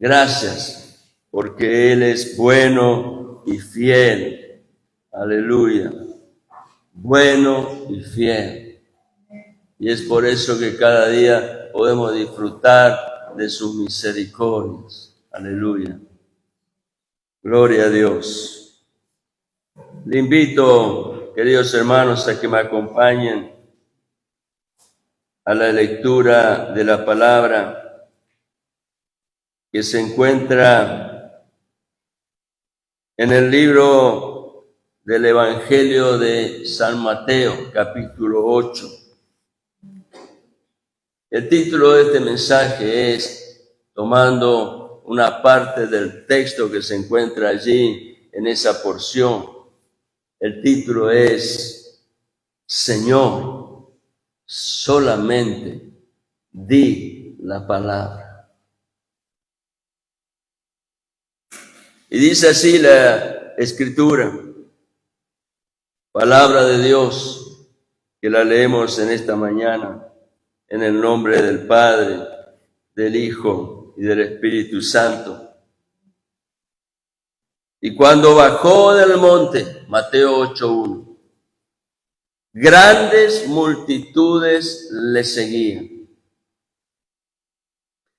Gracias, porque Él es bueno y fiel. Aleluya. Bueno y fiel. Y es por eso que cada día podemos disfrutar de sus misericordias. Aleluya. Gloria a Dios. Le invito, queridos hermanos, a que me acompañen a la lectura de la palabra que se encuentra en el libro del Evangelio de San Mateo, capítulo 8. El título de este mensaje es, tomando una parte del texto que se encuentra allí en esa porción, el título es, Señor, solamente di la palabra. Y dice así la Escritura, palabra de Dios, que la leemos en esta mañana, en el nombre del Padre, del Hijo y del Espíritu Santo. Y cuando bajó del monte, Mateo 8:1, grandes multitudes le seguían.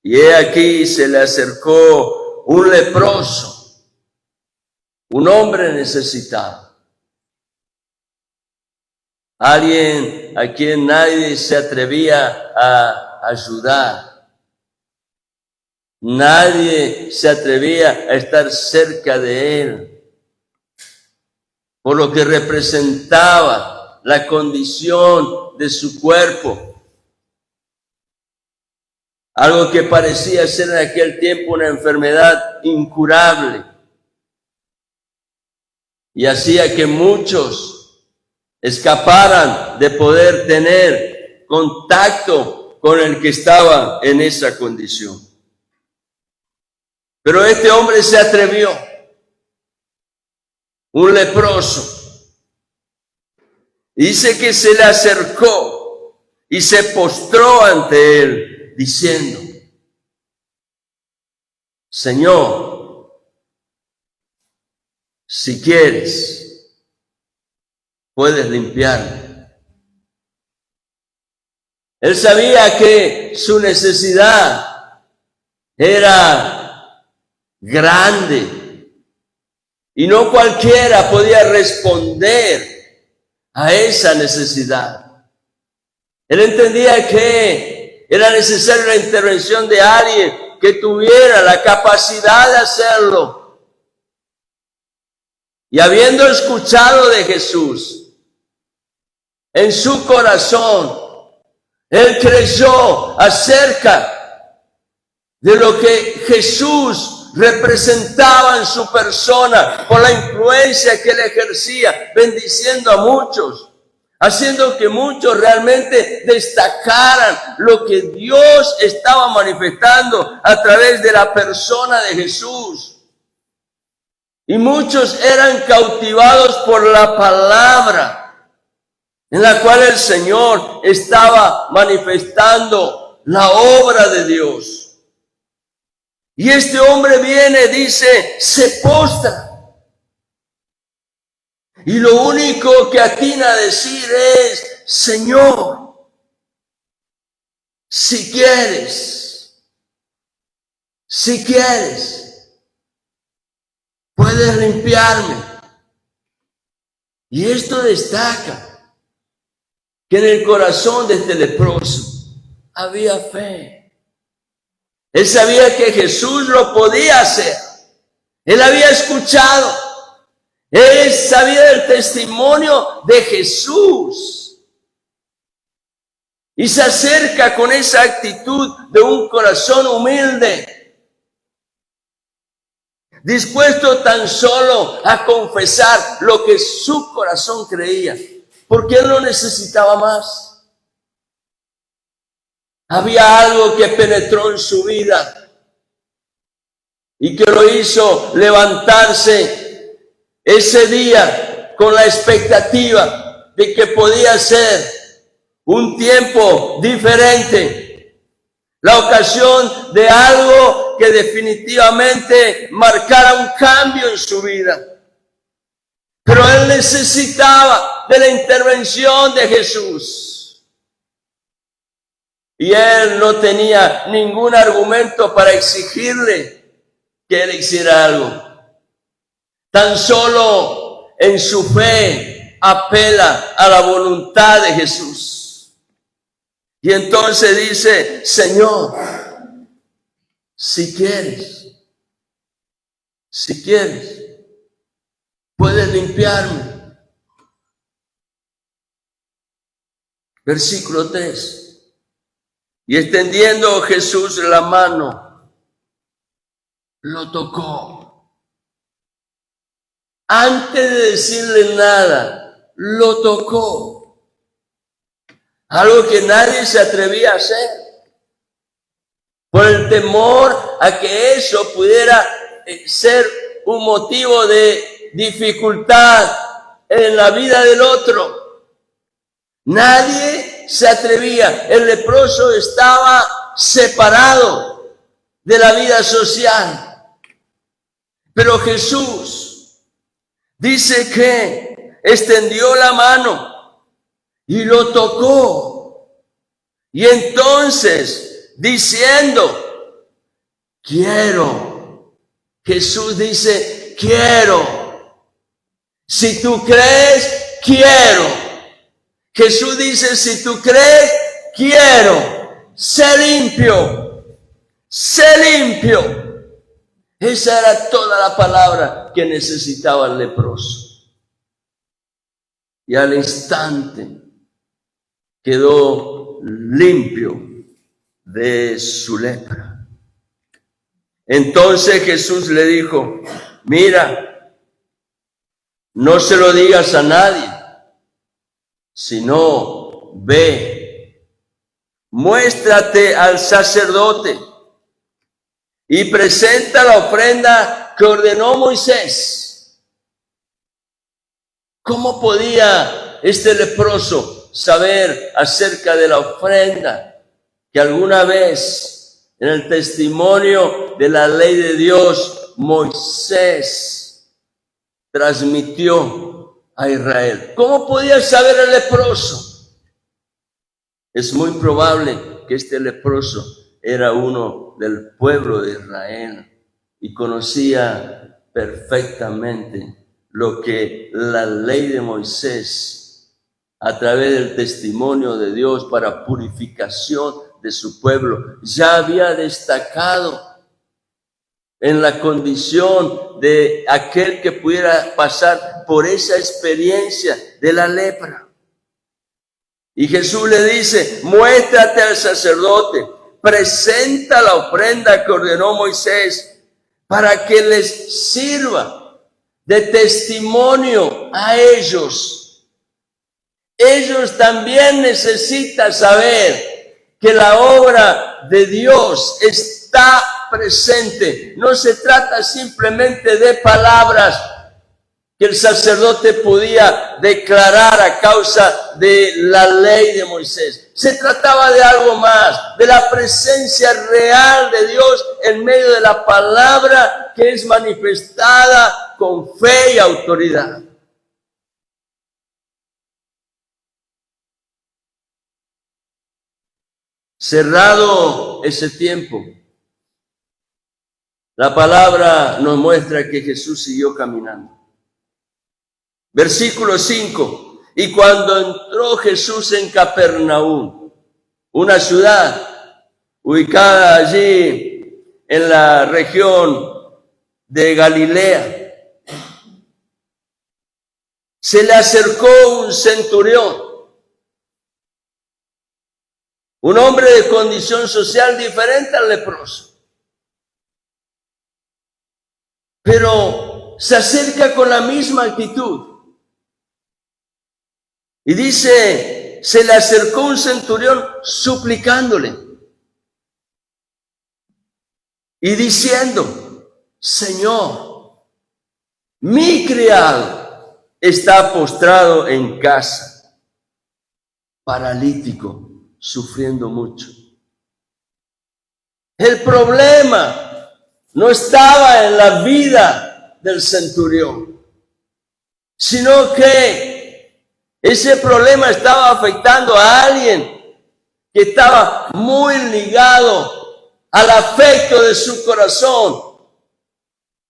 Y he aquí se le acercó un leproso, un hombre necesitado, alguien a quien nadie se atrevía a ayudar, nadie se atrevía a estar cerca de él, por lo que representaba la condición de su cuerpo, algo que parecía ser en aquel tiempo una enfermedad incurable. Y hacía que muchos escaparan de poder tener contacto con el que estaba en esa condición. Pero este hombre se atrevió, un leproso. Dice que se le acercó y se postró ante él, diciendo, Señor, si quieres, puedes limpiarme. Él sabía que su necesidad era grande y no cualquiera podía responder a esa necesidad. Él entendía que era necesaria la intervención de alguien que tuviera la capacidad de hacerlo. Y habiendo escuchado de Jesús, en su corazón, él creyó acerca de lo que Jesús representaba en su persona, por la influencia que él ejercía, bendiciendo a muchos, haciendo que muchos realmente destacaran lo que Dios estaba manifestando a través de la persona de Jesús. Y muchos eran cautivados por la palabra en la cual el Señor estaba manifestando la obra de Dios. Y este hombre viene, dice, se postra. Y lo único que atina a decir es, Señor, si quieres, puedes limpiarme. Y esto destaca que en el corazón de este leproso había fe. Él sabía que Jesús lo podía hacer. Él había escuchado. Él sabía del testimonio de Jesús. Y se acerca con esa actitud de un corazón humilde, dispuesto tan solo a confesar lo que su corazón creía, porque él no necesitaba más. Había algo que penetró en su vida y que lo hizo levantarse ese día con la expectativa de que podía ser un tiempo diferente, la ocasión de algo que definitivamente marcara un cambio en su vida. Pero él necesitaba de la intervención de Jesús. Y él no tenía ningún argumento para exigirle que él hiciera algo. Tan solo en su fe apela a la voluntad de Jesús. Y entonces dice: Señor, si quieres, puedes limpiarme. Versículo 3. Y extendiendo Jesús la mano, lo tocó. Antes de decirle nada, lo tocó. Algo que nadie se atrevía a hacer, por el temor a que eso pudiera ser un motivo de dificultad en la vida del otro. Nadie se atrevía. El leproso estaba separado de la vida social. Pero Jesús dice que extendió la mano y lo tocó. Y entonces, diciendo: quiero. Jesús dice: quiero. Si tú crees, quiero. Jesús dice: si tú crees, quiero. Sé limpio. Sé limpio. Esa era toda la palabra que necesitaba el leproso. Y al instante quedó limpio de su lepra. Entonces Jesús le dijo: mira, no se lo digas a nadie, sino ve, muéstrate al sacerdote y presenta la ofrenda que ordenó Moisés. ¿Cómo podía este leproso saber acerca de la ofrenda que alguna vez en el testimonio de la ley de Dios Moisés transmitió a Israel? ¿Cómo podía saber el leproso? Es muy probable que este leproso era uno del pueblo de Israel y conocía perfectamente lo que la ley de Moisés, a través del testimonio de Dios para purificación de su pueblo, ya había destacado en la condición de aquel que pudiera pasar por esa experiencia de la lepra. Y Jesús le dice: muéstrate al sacerdote, presenta la ofrenda que ordenó Moisés para que les sirva de testimonio a ellos. Ellos también necesitan saber que la obra de Dios está presente. No se trata simplemente de palabras que el sacerdote podía declarar a causa de la ley de Moisés. Se trataba de algo más, de la presencia real de Dios en medio de la palabra que es manifestada con fe y autoridad. Cerrado ese tiempo, la palabra nos muestra que Jesús siguió caminando. Versículo 5. Y cuando entró Jesús en Capernaum, una ciudad ubicada allí en la región de Galilea, se le acercó un centurión, un hombre de condición social diferente al leproso. Pero se acerca con la misma actitud. Y dice: se le acercó un centurión suplicándole y diciendo: Señor, mi criado está postrado en casa, paralítico, sufriendo mucho. El problema no estaba en la vida del centurión, sino que ese problema estaba afectando a alguien que estaba muy ligado al afecto de su corazón.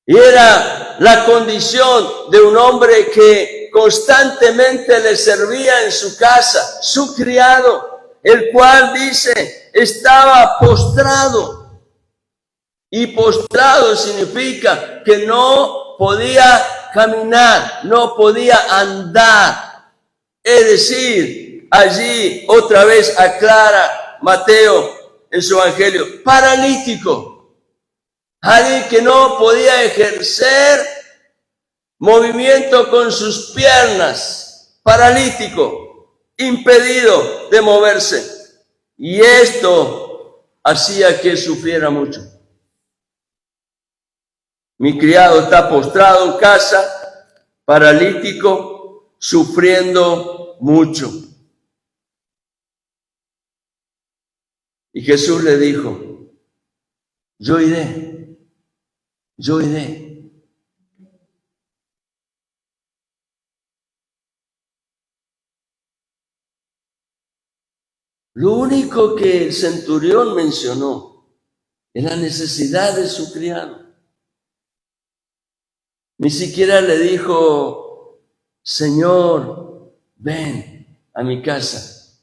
Y era la condición de un hombre que constantemente le servía en su casa, su criado, el cual dice, estaba postrado. Y postrado significa que no podía caminar, no podía andar. Es decir, allí otra vez aclara Mateo en su evangelio, paralítico. Alguien que no podía ejercer movimiento con sus piernas, paralítico, impedido de moverse. Y esto hacía que sufriera mucho. Mi criado está postrado en casa, paralítico, sufriendo mucho. Y Jesús le dijo, yo iré. Lo único que el centurión mencionó es la necesidad de su criado. Ni siquiera le dijo, Señor, ven a mi casa.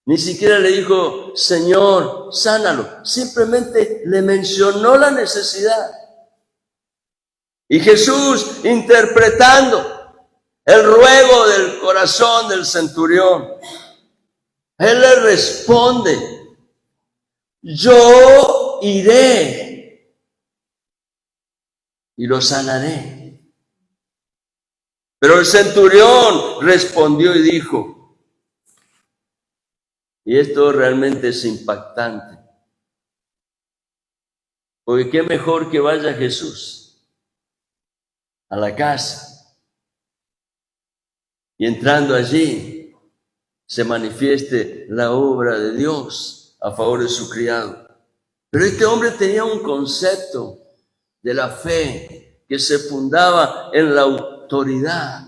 Ni siquiera le dijo, Señor, sánalo. Simplemente le mencionó la necesidad. Y Jesús, interpretando el ruego del corazón del centurión, Él le responde, yo iré y lo sanaré. Pero el centurión respondió y dijo, y esto realmente es impactante, porque qué mejor que vaya Jesús a la casa y entrando allí se manifieste la obra de Dios a favor de su criado. Pero este hombre tenía un concepto de la fe que se fundaba en la autoridad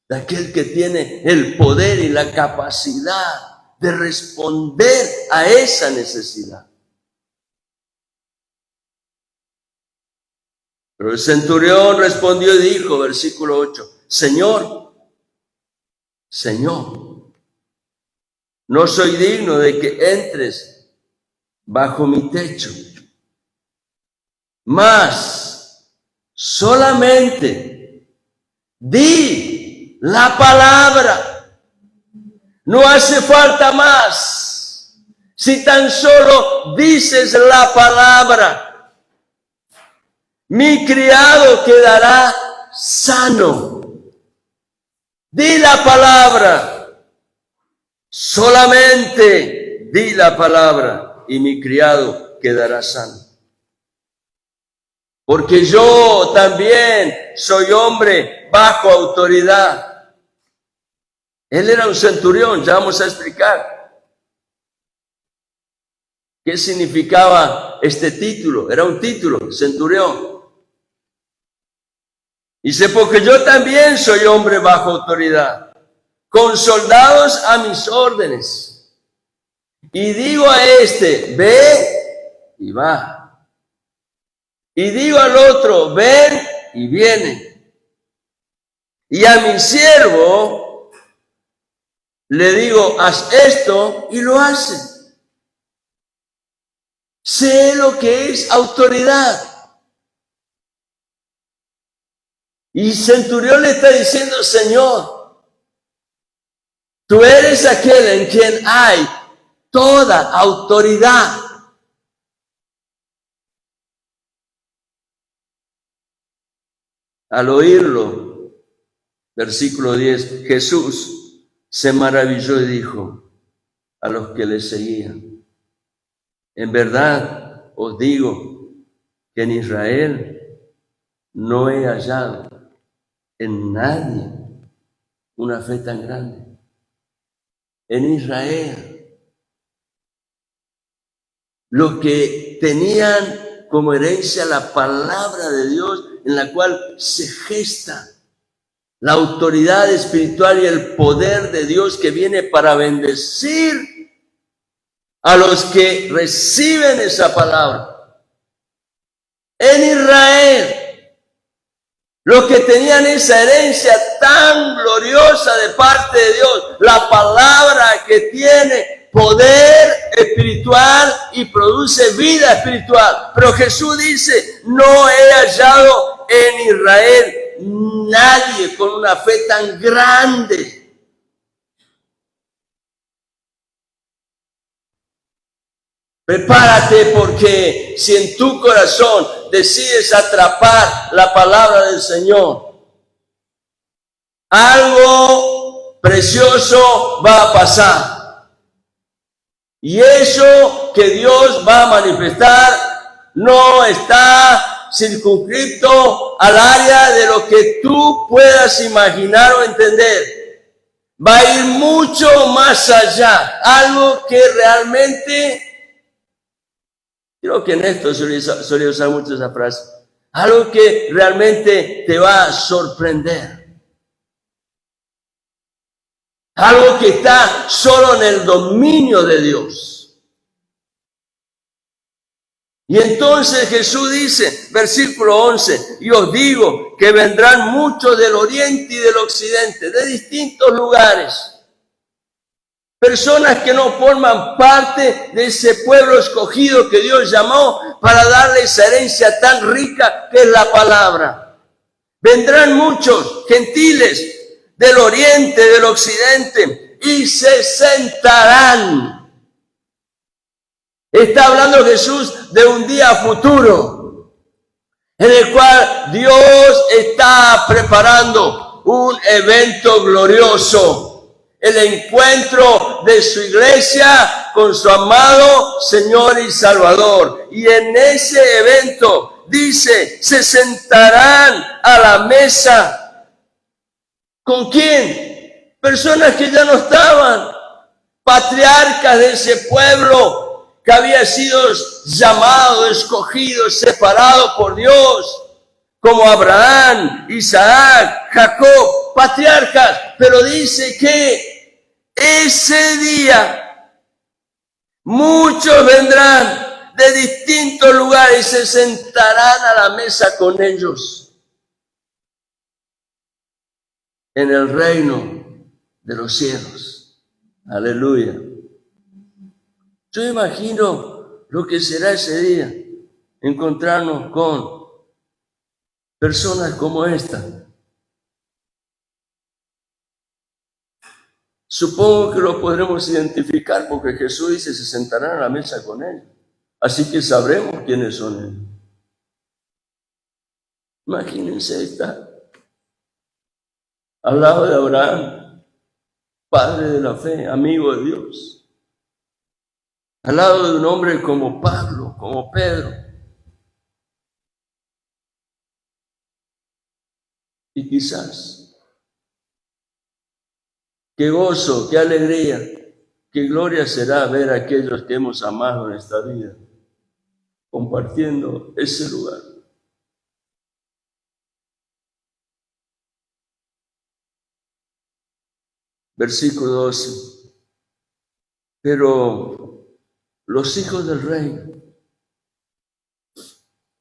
de aquel que tiene el poder y la capacidad de responder a esa necesidad. Pero el centurión respondió y dijo, versículo 8, Señor, no soy digno de que entres bajo mi techo, mas solamente di la palabra, no hace falta más. Si tan solo dices la palabra, mi criado quedará sano. Di la palabra, solamente di la palabra y mi criado quedará sano. Porque yo también soy hombre bajo autoridad. Él era un centurión, ya vamos a explicar qué significaba este título. Era un título, centurión. Dice, porque yo también soy hombre bajo autoridad, con soldados a mis órdenes. Y digo a este, ve y va. Y digo al otro, ven y viene. Y a mi siervo le digo, haz esto y lo hace. Sé lo que es autoridad. Y centurión le está diciendo, Señor, tú eres aquel en quien hay toda autoridad. Al oírlo, versículo 10, Jesús se maravilló y dijo a los que le seguían, en verdad os digo que en Israel no he hallado en nadie una fe tan grande. En Israel, los que tenían como herencia la palabra de Dios en la cual se gesta la autoridad espiritual y el poder de Dios que viene para bendecir a los que reciben esa palabra. En Israel, los que tenían esa herencia tan gloriosa de parte de Dios, la palabra que tiene poder espiritual y produce vida espiritual. Pero Jesús dice, no he hallado en Israel nadie con una fe tan grande. Prepárate, porque si en tu corazón decides atrapar la palabra del Señor, algo precioso va a pasar. Y eso que Dios va a manifestar no está circunscrito al área de lo que tú puedas imaginar o entender. Va a ir mucho más allá. Algo que realmente... Creo que en esto solía usar mucho esa frase. Algo que realmente te va a sorprender. Algo que está solo en el dominio de Dios. Y entonces Jesús dice, versículo 11, y os digo que vendrán muchos del oriente y del occidente, de distintos lugares. Personas que no forman parte de ese pueblo escogido que Dios llamó para darle esa herencia tan rica que es la palabra. Vendrán muchos gentiles del oriente, del occidente, y se sentarán. Está hablando Jesús de un día futuro, en el cual Dios está preparando un evento glorioso. El encuentro de su iglesia con su amado Señor y Salvador. Y en ese evento, dice, se sentarán a la mesa. ¿Con quién? Personas que ya no estaban. Patriarcas de ese pueblo que había sido llamado, escogido, separado por Dios. Como Abraham, Isaac, Jacob, patriarcas. Pero dice que ese día muchos vendrán de distintos lugares y se sentarán a la mesa con ellos en el reino de los cielos. Aleluya. Yo imagino lo que será ese día, encontrarnos con personas como esta. Supongo que lo podremos identificar porque Jesús dice, se sentarán a la mesa con él. Así que sabremos quiénes son ellos. Imagínense estar al lado de Abraham, padre de la fe, amigo de Dios. Al lado de un hombre como Pablo, como Pedro. Y quizás, qué gozo, qué alegría, qué gloria será ver a aquellos que hemos amado en esta vida, compartiendo ese lugar. Versículo 12. Pero los hijos del reino,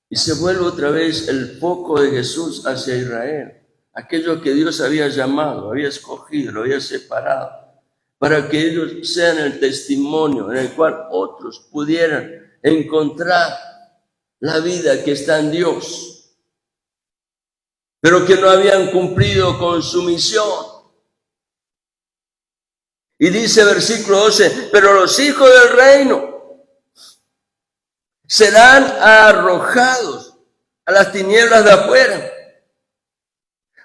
y se vuelve otra vez el foco de Jesús hacia Israel. Aquello que Dios había llamado, había escogido, lo había separado, para que ellos sean el testimonio en el cual otros pudieran encontrar la vida que está en Dios, pero que no habían cumplido con su misión. Y dice versículo 12, pero los hijos del reino serán arrojados a las tinieblas de afuera.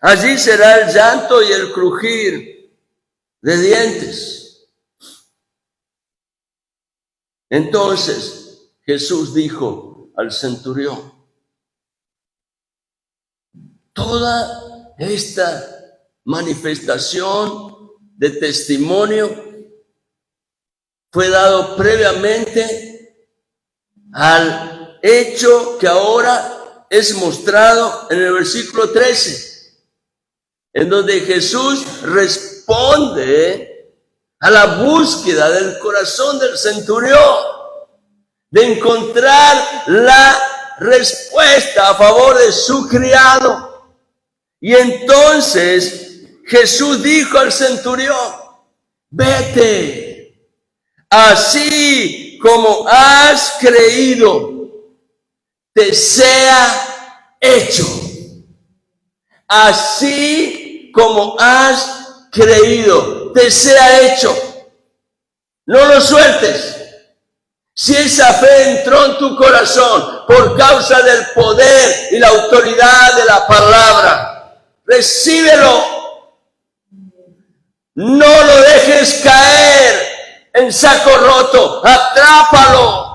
Allí será el llanto y el crujir de dientes. Entonces Jesús dijo al centurión, toda esta manifestación de testimonio fue dado previamente al hecho que ahora es mostrado en el versículo 13, en donde Jesús responde a la búsqueda del corazón del centurión, de encontrar la respuesta a favor de su criado. Y entonces Jesús dijo al centurión: vete, así como has creído, te sea hecho. Así como has creído, te sea hecho. No lo sueltes. Si esa fe entró en tu corazón por causa del poder y la autoridad de la palabra, recíbelo. No lo dejes caer en saco roto. Atrápalo.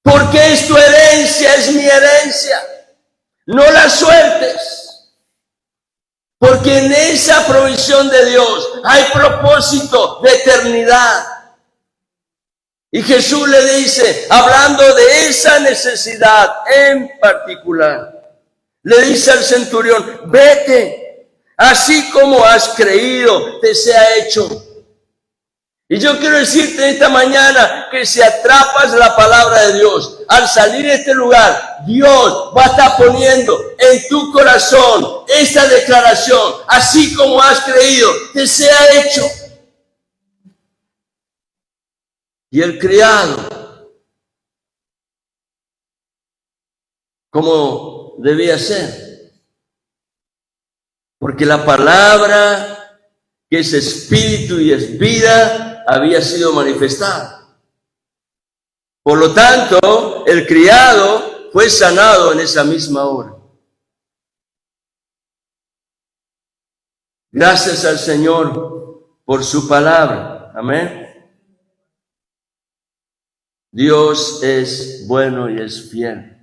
Porque es tu herencia, es mi herencia. No la sueltes. Porque en esa provisión de Dios hay propósito de eternidad. Y Jesús le dice, hablando de esa necesidad en particular, le dice al centurión: vete, así como has creído, te sea hecho. Y yo quiero decirte esta mañana que si atrapas la palabra de Dios, al salir de este lugar, Dios va a estar poniendo en tu corazón esta declaración: así como has creído, te sea hecho. Y el criado, como debía ser, porque la palabra, que es espíritu y es vida, había sido manifestada. Por lo tanto, el criado fue sanado en esa misma hora. Gracias al Señor por su palabra. Amén. Dios es bueno y es fiel.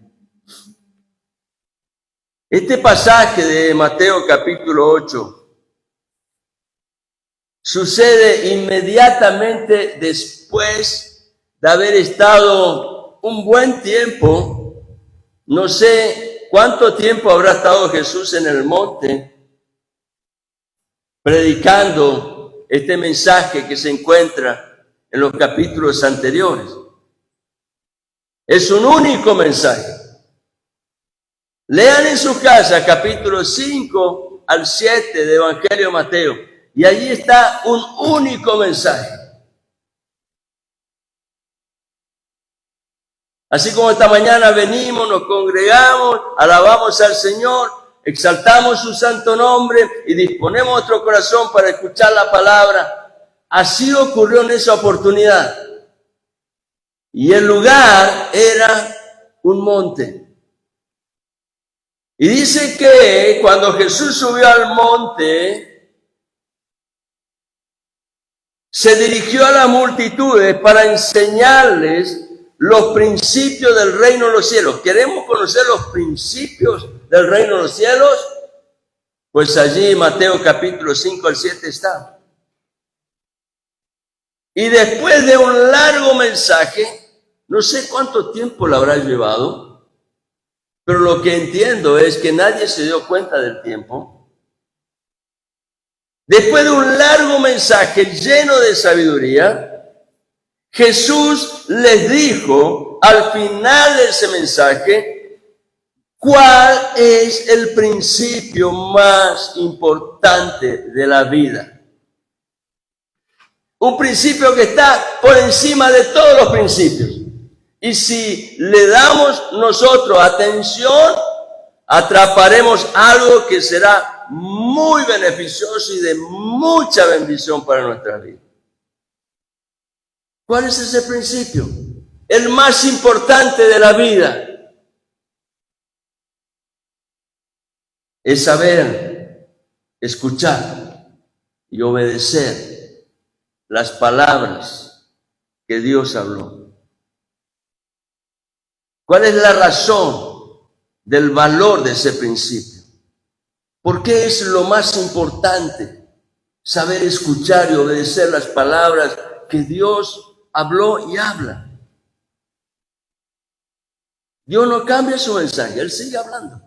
Este pasaje de Mateo capítulo 8 sucede inmediatamente después de haber estado un buen tiempo, no sé cuánto tiempo habrá estado Jesús en el monte, predicando este mensaje que se encuentra en los capítulos anteriores. Es un único mensaje. Lean en su casa capítulos 5 al 7 de Evangelio de Mateo, y allí está un único mensaje. Así como esta mañana venimos, nos congregamos, alabamos al Señor, exaltamos su santo nombre y disponemos nuestro corazón para escuchar la palabra, así ocurrió en esa oportunidad. Y el lugar era un monte. Y dice que cuando Jesús subió al monte, se dirigió a las multitudes para enseñarles los principios del reino de los cielos. ¿Queremos conocer los principios del reino de los cielos? Pues allí Mateo capítulo 5 al 7 está. Y después de un largo mensaje, no sé cuánto tiempo lo habrá llevado, pero lo que entiendo es que nadie se dio cuenta del tiempo. Después de un largo mensaje lleno de sabiduría, Jesús les dijo al final de ese mensaje cuál es el principio más importante de la vida. Un principio que está por encima de todos los principios. Y si le damos nosotros atención, atraparemos algo que será muy beneficioso y de mucha bendición para nuestra vida. ¿Cuál es ese principio? El más importante de la vida. Es saber, escuchar y obedecer las palabras que Dios habló. ¿Cuál es la razón del valor de ese principio? ¿Por qué es lo más importante saber escuchar y obedecer las palabras que Dios habló y habla? Dios no cambia su mensaje, Él sigue hablando.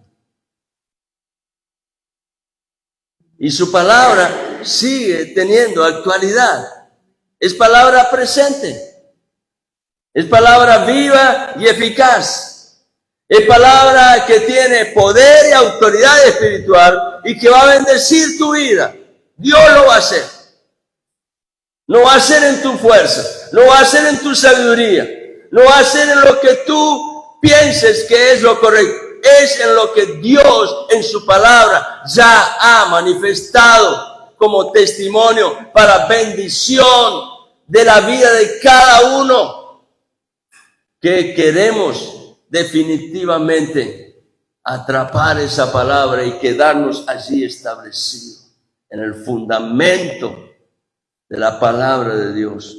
Y su palabra sigue teniendo actualidad. Es palabra presente. Es palabra viva y eficaz. Es palabra que tiene poder y autoridad espiritual y que va a bendecir tu vida. Dios lo va a hacer. No va a ser en tu fuerza, no va a ser en tu sabiduría, no va a ser en lo que tú pienses que es lo correcto. Es en lo que Dios en su palabra ya ha manifestado como testimonio para bendición de la vida de cada uno que queremos definitivamente atrapar esa palabra y quedarnos allí establecidos en el fundamento de la palabra de Dios.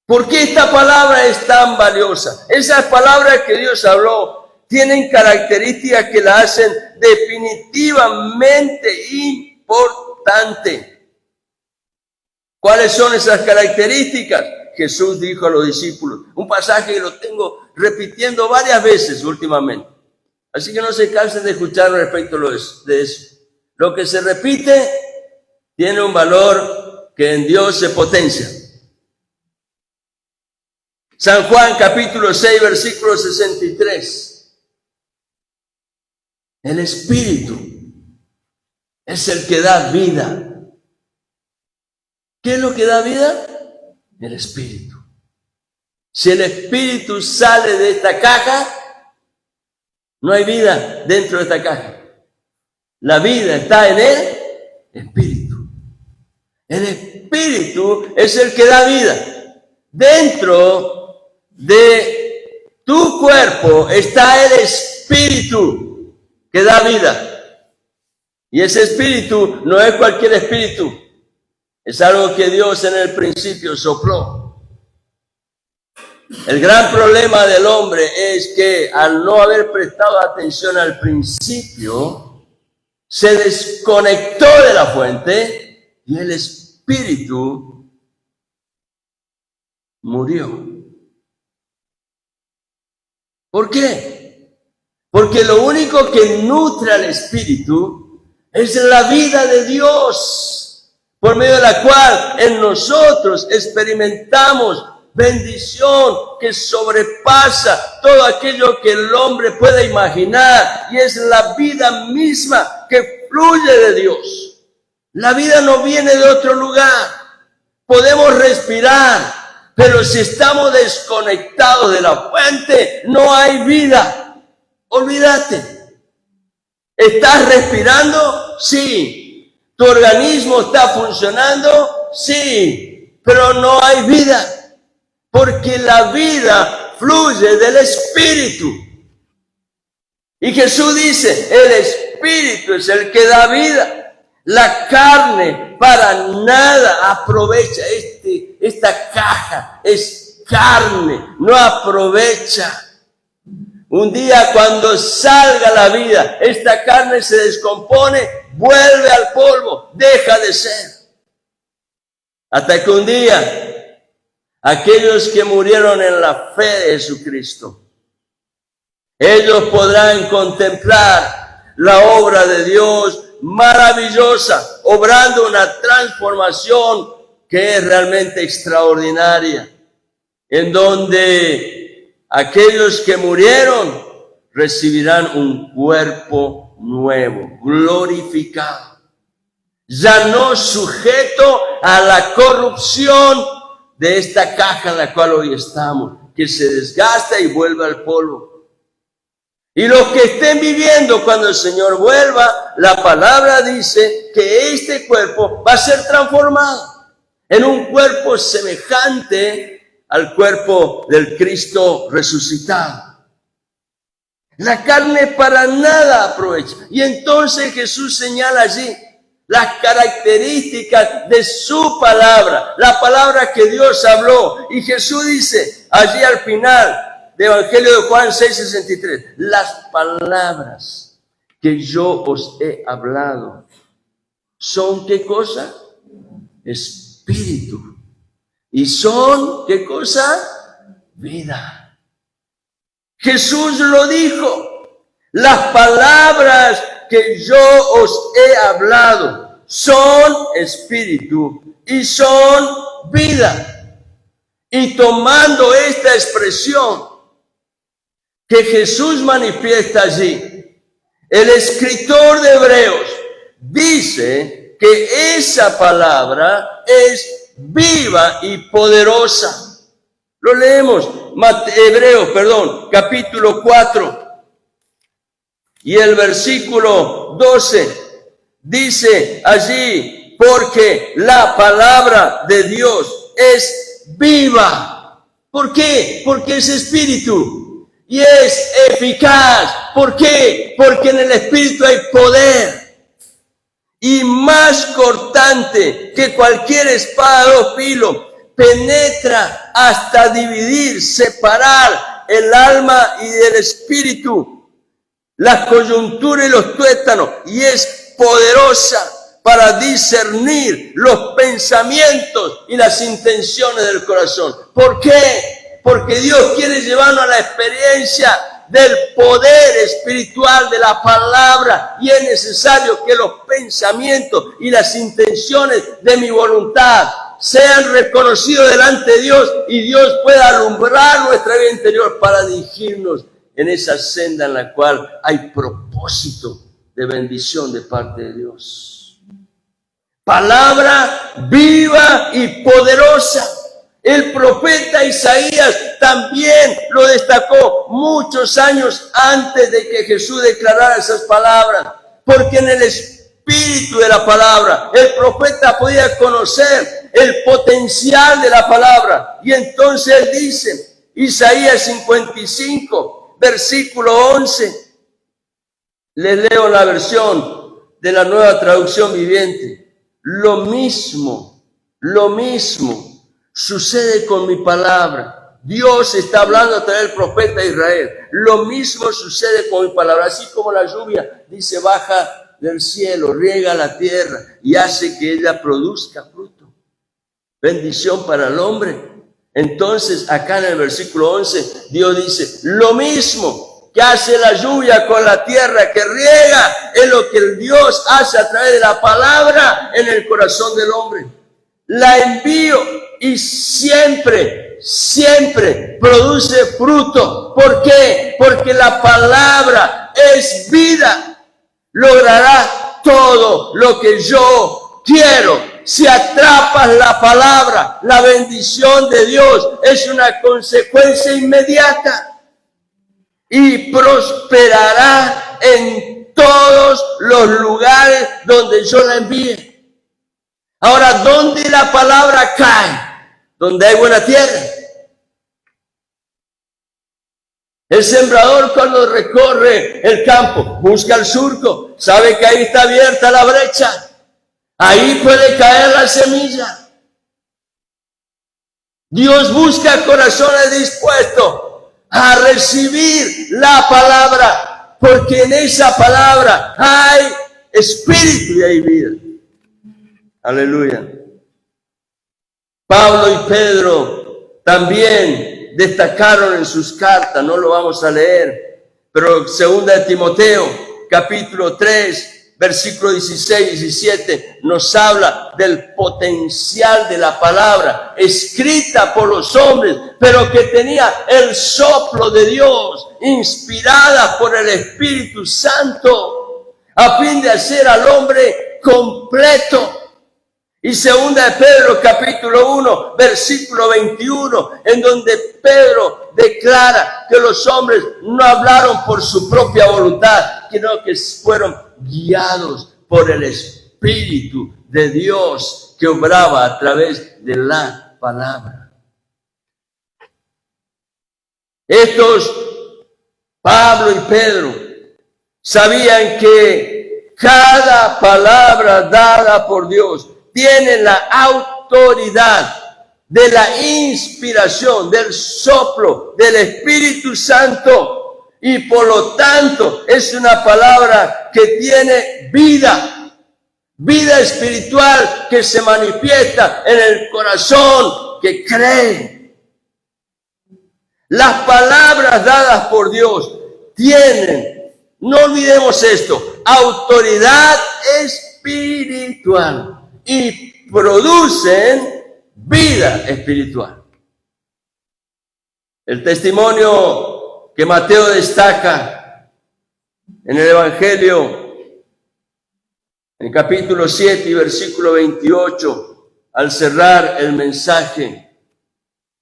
¿Por qué esta palabra es tan valiosa? Esas palabras que Dios habló tienen características que la hacen definitivamente importante. ¿Cuáles son esas características? Jesús dijo a los discípulos, un pasaje que lo tengo repitiendo varias veces últimamente. Así que no se cansen de escuchar respecto de eso. Lo que se repite tiene un valor que en Dios se potencia. San Juan capítulo 6, versículo 63. El Espíritu es el que da vida. ¿Qué es lo que da vida? El Espíritu. Si el Espíritu sale de esta caja, no hay vida dentro de esta caja. La vida está en el Espíritu. El Espíritu es el que da vida. Dentro de tu cuerpo está el Espíritu que da vida. Y ese Espíritu no es cualquier espíritu. Es algo que Dios en el principio sopló. El gran problema del hombre es que al no haber prestado atención al principio, se desconectó de la fuente y el Espíritu murió. ¿Por qué? Porque lo único que nutre al Espíritu es la vida de Dios, por medio de la cual en nosotros experimentamos bendición que sobrepasa todo aquello que el hombre pueda imaginar, y es la vida misma que fluye de Dios. La vida no viene de otro lugar. Podemos respirar, pero si estamos desconectados de la fuente, no hay vida. Olvídate. ¿Estás respirando? Sí. ¿Tu organismo está funcionando? Sí. Pero no hay vida. Porque la vida fluye del Espíritu. Y Jesús dice, el Espíritu es el que da vida. La carne para nada aprovecha. Esta caja es carne, no aprovecha. Un día cuando salga la vida, esta carne se descompone, vuelve al polvo, deja de ser. Hasta que un día, aquellos que murieron en la fe de Jesucristo, ellos podrán contemplar la obra de Dios maravillosa, obrando una transformación que es realmente extraordinaria, en donde aquellos que murieron recibirán un cuerpo nuevo, glorificado, ya no sujeto a la corrupción de esta caja en la cual hoy estamos, que se desgasta y vuelve al polvo. Y los que estén viviendo cuando el Señor vuelva, la palabra dice que este cuerpo va a ser transformado en un cuerpo semejante al cuerpo del Cristo resucitado. La carne para nada aprovecha. Y entonces Jesús señala allí las características de su palabra, la palabra que Dios habló. Y Jesús dice allí al final del Evangelio de Juan 6:63, las palabras que yo os he hablado son ¿qué cosa? Espíritu. Y son, ¿qué cosa? Vida. Jesús lo dijo. Las palabras que yo os he hablado son espíritu y son vida. Y tomando esta expresión que Jesús manifiesta allí, el escritor de Hebreos dice que esa palabra es viva y poderosa. Lo leemos, Hebreos, capítulo 4 y el versículo 12 dice allí, porque la palabra de Dios es viva. ¿Por qué? Porque es espíritu y es eficaz. ¿Por qué? Porque en el espíritu hay poder y más cortante que cualquier espada de dos filos. Penetra hasta dividir, separar el alma y el espíritu, las coyunturas y los tuétanos, y es poderosa para discernir los pensamientos y las intenciones del corazón. ¿Por qué? Porque Dios quiere llevarnos a la experiencia del poder espiritual de la palabra, y es necesario que los pensamientos y las intenciones de mi voluntad sean reconocidos delante de Dios, y Dios pueda alumbrar nuestra vida interior para dirigirnos en esa senda en la cual hay propósito de bendición de parte de Dios. Palabra viva y poderosa. El profeta Isaías también lo destacó muchos años antes de que Jesús declarara esas palabras, porque en el espíritu de la palabra el profeta podía conocer el potencial de la palabra. Y entonces él dice, Isaías 55, versículo 11, les leo la versión de la Nueva Traducción Viviente. Lo mismo sucede con mi palabra. Dios está hablando a través del profeta de Israel. Lo mismo sucede con mi palabra. Así como la lluvia, dice, baja del cielo, riega la tierra y hace que ella produzca fruto. Bendición para el hombre. Entonces, acá en el versículo 11, Dios dice, lo mismo que hace la lluvia con la tierra que riega, es lo que el Dios hace a través de la palabra en el corazón del hombre. La envío y siempre produce fruto. ¿Por qué? Porque la palabra es vida. Logrará todo lo que yo quiero. Si atrapas la palabra, la bendición de Dios es una consecuencia inmediata y prosperará en todos los lugares donde yo la envíe. Ahora, ¿dónde la palabra cae? Donde hay buena tierra. El sembrador, cuando recorre el campo, busca el surco, sabe que ahí está abierta la brecha. Ahí puede caer la semilla. Dios busca corazones dispuestos a recibir la palabra, porque en esa palabra hay espíritu y hay vida. Aleluya. Pablo y Pedro también destacaron en sus cartas, no lo vamos a leer, pero 2 de Timoteo, capítulo 3, versículo 16 y 17, nos habla del potencial de la palabra, escrita por los hombres, pero que tenía el soplo de Dios, inspirada por el Espíritu Santo, a fin de hacer al hombre completo. Y 2 de Pedro, capítulo 1, versículo 21, en donde Pedro declara que los hombres no hablaron por su propia voluntad, sino que fueron guiados por el Espíritu de Dios que obraba a través de la palabra. Estos, Pablo y Pedro, sabían que cada palabra dada por Dios tiene la autoridad de la inspiración, del soplo del Espíritu Santo, y por lo tanto es una palabra que tiene vida espiritual que se manifiesta en el corazón que cree. Las palabras dadas por Dios tienen, no olvidemos esto, autoridad espiritual y producen vida espiritual. El testimonio que Mateo destaca en el Evangelio, en capítulo 7 y versículo 28, al cerrar el mensaje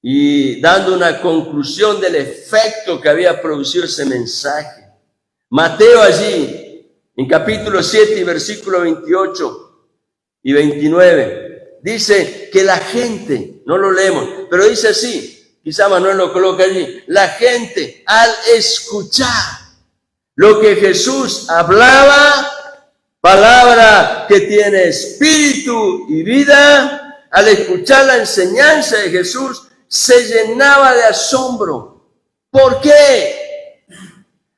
y dando una conclusión del efecto que había producido ese mensaje. Mateo allí, en capítulo 7 y versículo 28 y 29, dice que la gente, no lo leemos, pero dice así, quizá Manuel lo coloca allí, la gente al escuchar lo que Jesús hablaba, palabra que tiene espíritu y vida, al escuchar la enseñanza de Jesús, se llenaba de asombro. ¿Por qué?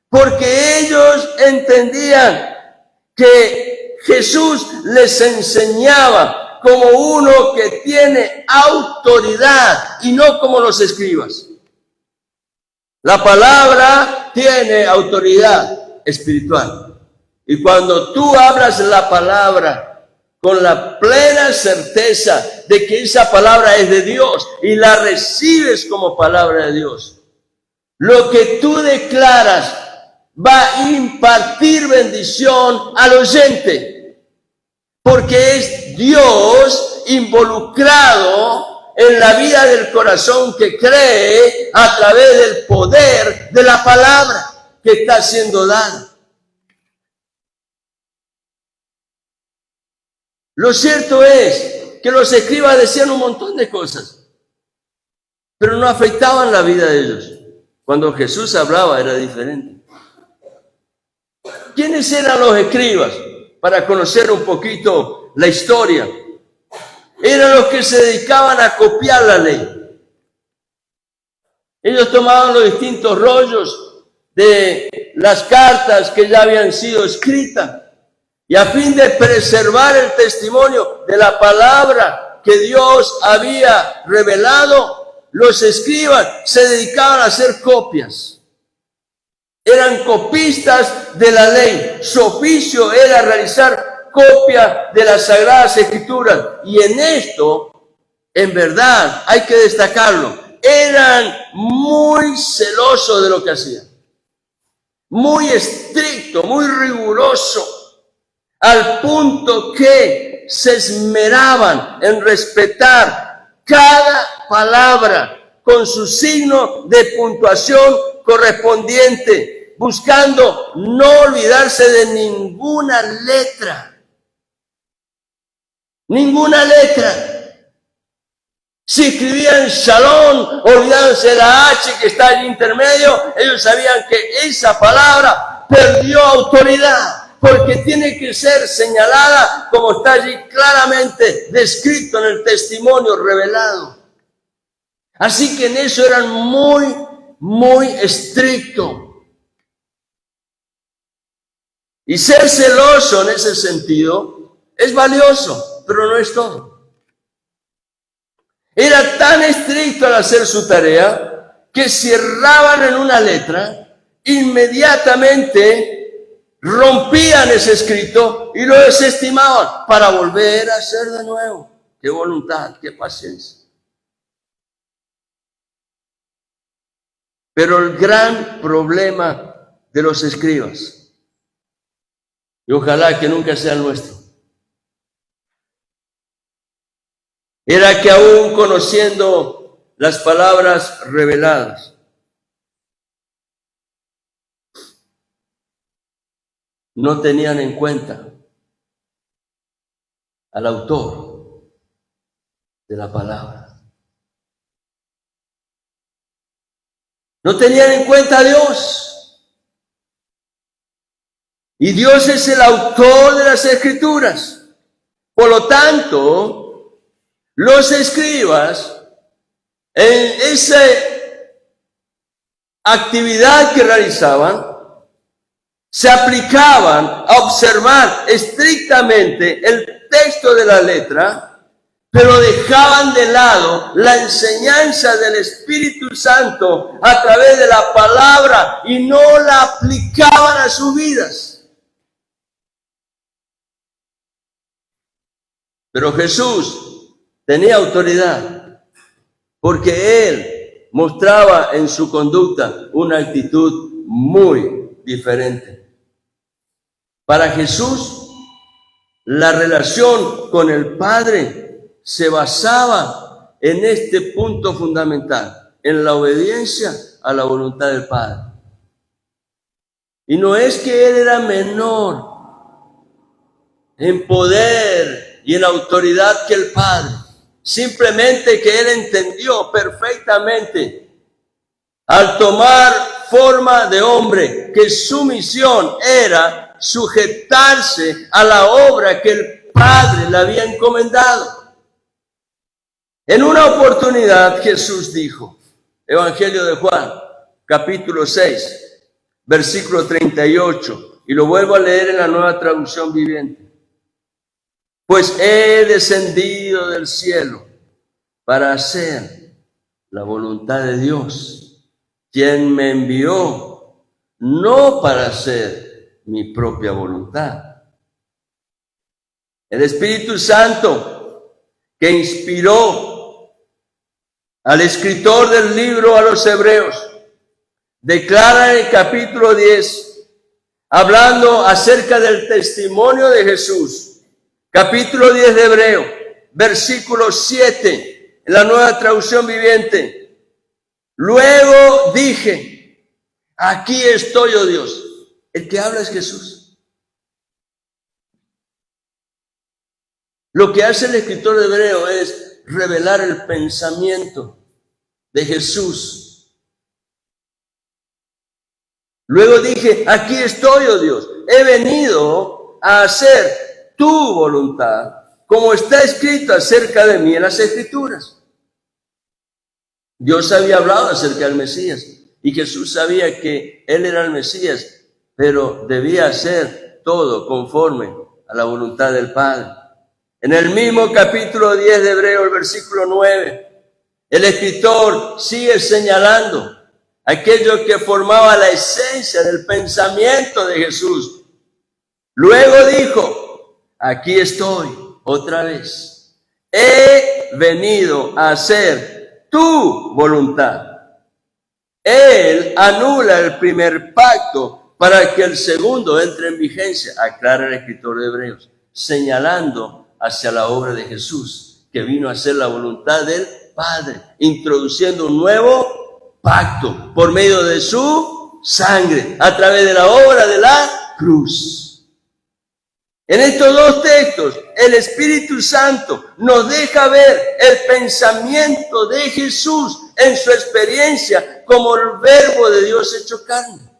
Porque ellos entendían que Jesús les enseñaba como uno que tiene autoridad y no como los escribas. La palabra tiene autoridad espiritual. Y cuando tú hablas la palabra con la plena certeza de que esa palabra es de Dios y la recibes como palabra de Dios, lo que tú declaras va a impartir bendición al oyente. Porque es Dios involucrado en la vida del corazón que cree a través del poder de la palabra que está siendo dada. Lo cierto es que los escribas decían un montón de cosas, pero no afectaban la vida de ellos. Cuando Jesús hablaba era diferente. ¿Quiénes eran los escribas? Para conocer un poquito la historia. Eran los que se dedicaban a copiar la ley. Ellos tomaban los distintos rollos de las cartas que ya habían sido escritas y a fin de preservar el testimonio de la palabra que Dios había revelado, los escribas se dedicaban a hacer copias. Eran copistas de la ley. Su oficio era realizar copia de las Sagradas Escrituras. Y en esto, en verdad, hay que destacarlo, eran muy celosos de lo que hacían. Muy estricto, muy riguroso, al punto que se esmeraban en respetar cada palabra con su signo de puntuación correspondiente, buscando no olvidarse de ninguna letra. Ninguna letra. Si escribían Shalom, olvidándose de la H que está allí intermedio, ellos sabían que esa palabra perdió autoridad, porque tiene que ser señalada como está allí claramente descrito en el testimonio revelado. Así que en eso eran muy estricto. Y ser celoso en ese sentido es valioso, pero no es todo. Era tan estricto al hacer su tarea que si erraban en una letra, inmediatamente rompían ese escrito y lo desestimaban para volver a hacer de nuevo. Qué voluntad, qué paciencia. Pero el gran problema de los escribas, y ojalá que nunca sea el nuestro, era que aún conociendo las palabras reveladas, no tenían en cuenta al autor de la palabra. No tenían en cuenta a Dios. Y Dios es el autor de las Escrituras. Por lo tanto, los escribas, en esa actividad que realizaban, se aplicaban a observar estrictamente el texto de la letra, pero dejaban de lado la enseñanza del Espíritu Santo a través de la palabra y no la aplicaban a sus vidas. Pero Jesús tenía autoridad porque Él mostraba en su conducta una actitud muy diferente. Para Jesús, la relación con el Padre se basaba en este punto fundamental, en la obediencia a la voluntad del Padre. Y no es que Él era menor en poder y en autoridad que el Padre, simplemente que Él entendió perfectamente al tomar forma de hombre que su misión era sujetarse a la obra que el Padre le había encomendado. En una oportunidad Jesús dijo, Evangelio de Juan, capítulo 6, versículo 38, y lo vuelvo a leer en la Nueva Traducción Viviente. Pues he descendido del cielo para hacer la voluntad de Dios, quien me envió, no para hacer mi propia voluntad. El Espíritu Santo que inspiró al escritor del libro a los Hebreos, declara en el capítulo 10, hablando acerca del testimonio de Jesús, capítulo 10 de Hebreo, versículo 7, en la Nueva Traducción Viviente. Luego dije, aquí estoy, oh Dios. El que habla es Jesús. Lo que hace el escritor de Hebreo es revelar el pensamiento de Jesús. Luego dije, aquí estoy, oh Dios, he venido a hacer tu voluntad, como está escrito acerca de mí en las Escrituras. Dios había hablado acerca del Mesías y Jesús sabía que Él era el Mesías, pero debía hacer todo conforme a la voluntad del Padre. En el mismo capítulo 10 de Hebreo, el versículo 9, el escritor sigue señalando aquello que formaba la esencia del pensamiento de Jesús. Luego dijo, aquí estoy otra vez. He venido a hacer tu voluntad. Él anula el primer pacto para que el segundo entre en vigencia, aclara el escritor de Hebreos, señalando hacia la obra de Jesús, que vino a hacer la voluntad del Padre, introduciendo un nuevo pacto por medio de su sangre, a través de la obra de la cruz. En estos dos textos, el Espíritu Santo nos deja ver el pensamiento de Jesús en su experiencia como el Verbo de Dios hecho carne.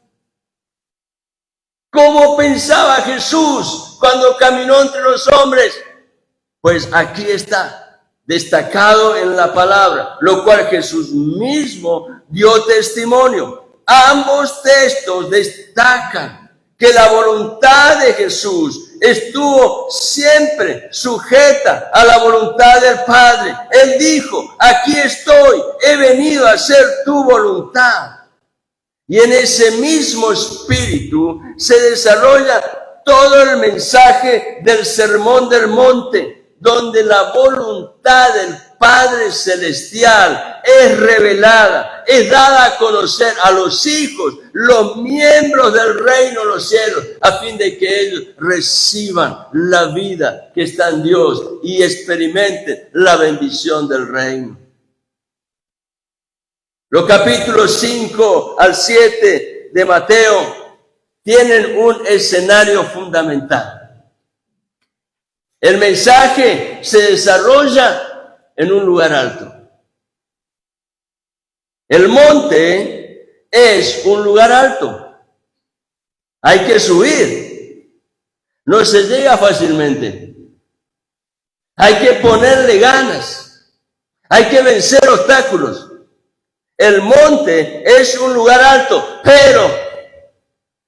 ¿Cómo pensaba Jesús cuando caminó entre los hombres? Pues aquí está, destacado en la palabra, lo cual Jesús mismo dio testimonio. Ambos textos destacan que la voluntad de Jesús estuvo siempre sujeta a la voluntad del Padre. Él dijo, aquí estoy, he venido a hacer tu voluntad. Y en ese mismo espíritu se desarrolla todo el mensaje del Sermón del Monte, donde la voluntad del Padre Celestial es revelada, es dada a conocer a los hijos, los miembros del reino de los cielos, a fin de que ellos reciban la vida que está en Dios y experimenten la bendición del reino. Los capítulos 5 al 7 de Mateo tienen un escenario fundamental. El mensaje se desarrolla en un lugar alto. El monte es un lugar alto. Hay que subir. No se llega fácilmente. Hay que ponerle ganas. Hay que vencer obstáculos. El monte es un lugar alto, pero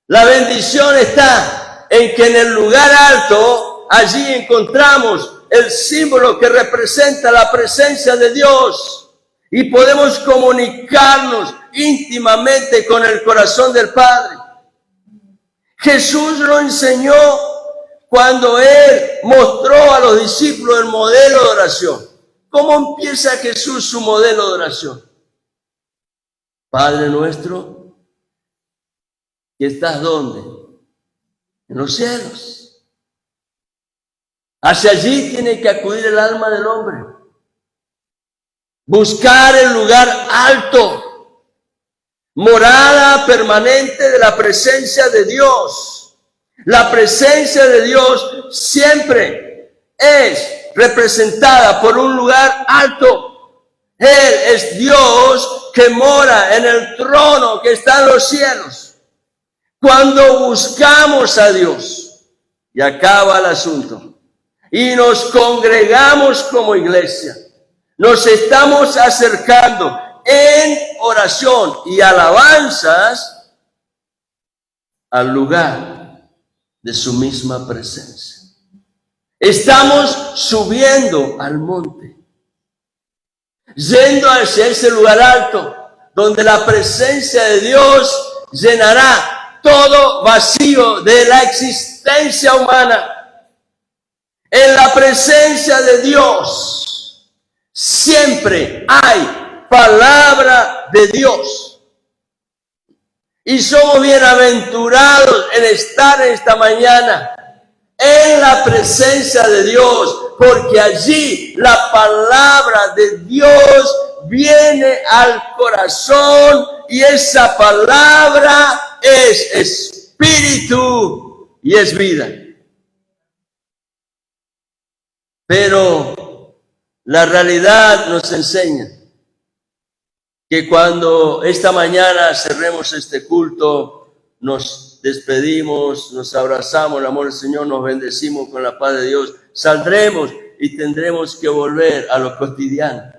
la bendición está en que en el lugar alto allí encontramos el símbolo que representa la presencia de Dios y podemos comunicarnos íntimamente con el corazón del Padre. Jesús lo enseñó cuando Él mostró a los discípulos el modelo de oración. ¿Cómo empieza Jesús su modelo de oración? Padre nuestro, que estás ¿dónde? En los cielos. Hacia allí tiene que acudir el alma del hombre. Buscar el lugar alto, morada permanente de la presencia de Dios. La presencia de Dios siempre es representada por un lugar alto. Él es Dios que mora en el trono que está en los cielos. Cuando buscamos a Dios, y acaba el asunto, y nos congregamos como iglesia, nos estamos acercando en oración y alabanzas al lugar de su misma presencia. Estamos subiendo al monte, yendo hacia ese lugar alto, donde la presencia de Dios llenará todo vacío de la existencia humana. En la presencia de Dios siempre hay palabra de Dios. Y somos bienaventurados en estar esta mañana en la presencia de Dios, porque allí la palabra de Dios viene al corazón y esa palabra es espíritu y es vida. Pero la realidad nos enseña que cuando esta mañana cerremos este culto, nos despedimos, nos abrazamos, el amor del Señor, nos bendecimos con la paz de Dios, saldremos y tendremos que volver a lo cotidiano,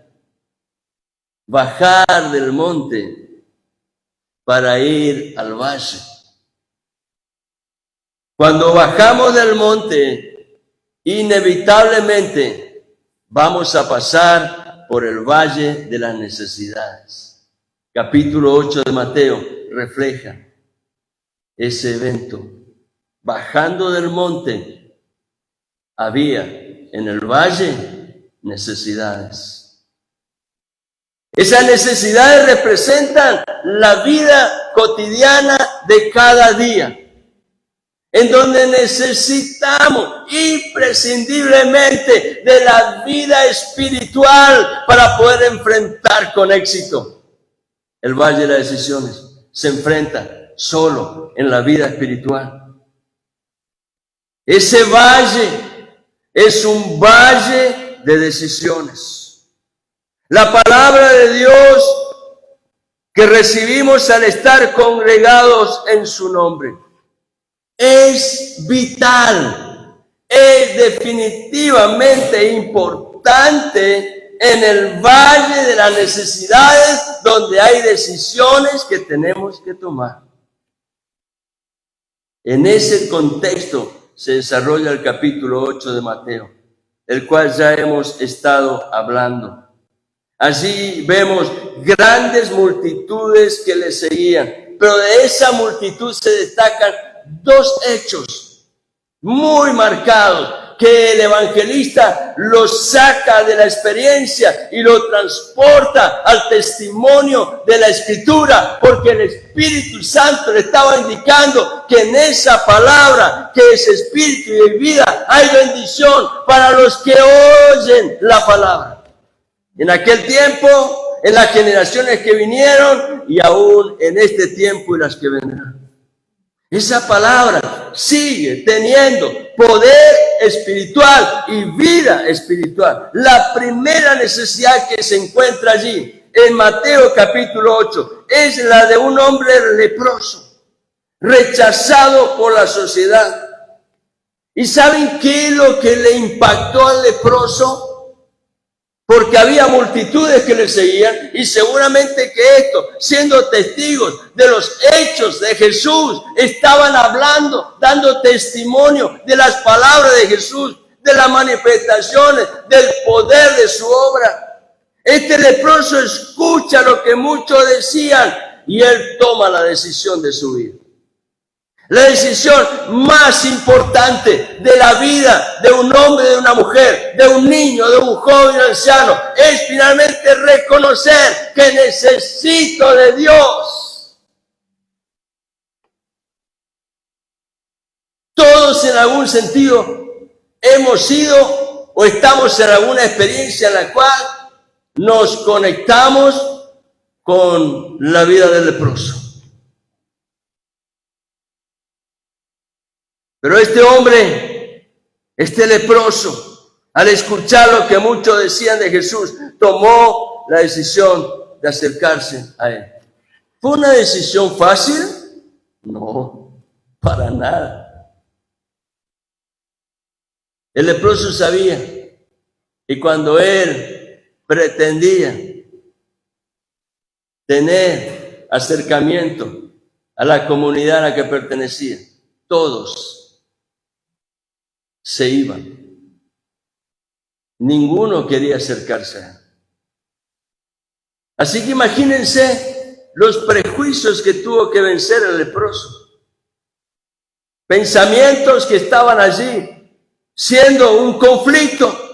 bajar del monte para ir al valle. Cuando bajamos del monte, inevitablemente vamos a pasar por el valle de las necesidades. Capítulo 8 de Mateo refleja ese evento. Bajando del monte, había en el valle necesidades. Esas necesidades representan la vida cotidiana de cada día, en donde necesitamos imprescindiblemente de la vida espiritual para poder enfrentar con éxito el valle de las decisiones. Se enfrenta solo en la vida espiritual. Ese valle es un valle de decisiones. La palabra de Dios que recibimos al estar congregados en su nombre es vital, es definitivamente importante en el valle de las necesidades, donde hay decisiones que tenemos que tomar. En ese contexto se desarrolla el capítulo 8 de Mateo, el cual ya hemos estado hablando. Allí vemos grandes multitudes que le seguían, pero de esa multitud se destacan dos hechos muy marcados, que el evangelista los saca de la experiencia y lo transporta al testimonio de la Escritura, porque el Espíritu Santo le estaba indicando que en esa palabra, que es espíritu y vida, hay bendición para los que oyen la palabra. En aquel tiempo, en las generaciones que vinieron y aún en este tiempo y las que vendrán. Esa palabra sigue teniendo poder espiritual y vida espiritual. La primera necesidad que se encuentra allí en Mateo capítulo 8 es la de un hombre leproso, rechazado por la sociedad. ¿Y saben qué es lo que le impactó al leproso? Porque había multitudes que le seguían y seguramente que estos, siendo testigos de los hechos de Jesús, estaban hablando, dando testimonio de las palabras de Jesús, de las manifestaciones, del poder de su obra. Este leproso escucha lo que muchos decían y él toma la decisión de su vida. La decisión más importante de la vida de un hombre, de una mujer, de un niño, de un joven anciano, es finalmente reconocer que necesito de Dios. Todos en algún sentido hemos sido o estamos en alguna experiencia en la cual nos conectamos con la vida del leproso. Pero este hombre, este leproso, al escuchar lo que muchos decían de Jesús, tomó la decisión de acercarse a él. ¿Fue una decisión fácil? No, para nada. El leproso sabía que cuando él pretendía tener acercamiento a la comunidad a la que pertenecía, todos se iban. Ninguno quería acercarse a él. Así que imagínense los prejuicios que tuvo que vencer el leproso. Pensamientos que estaban allí, siendo un conflicto.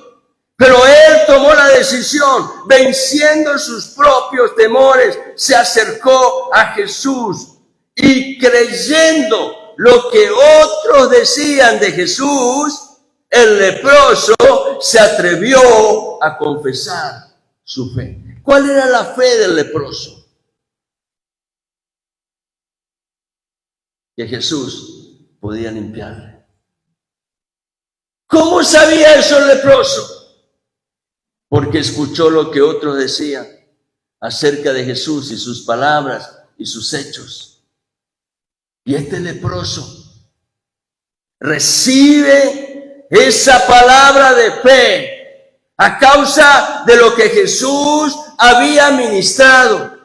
Pero él tomó la decisión, venciendo sus propios temores, se acercó a Jesús y creyendo lo que otros decían de Jesús, el leproso se atrevió a confesar su fe. ¿Cuál era la fe del leproso? Que Jesús podía limpiarle. ¿Cómo sabía eso el leproso? Porque escuchó lo que otros decían acerca de Jesús y sus palabras y sus hechos. Y este leproso recibe esa palabra de fe a causa de lo que Jesús había ministrado.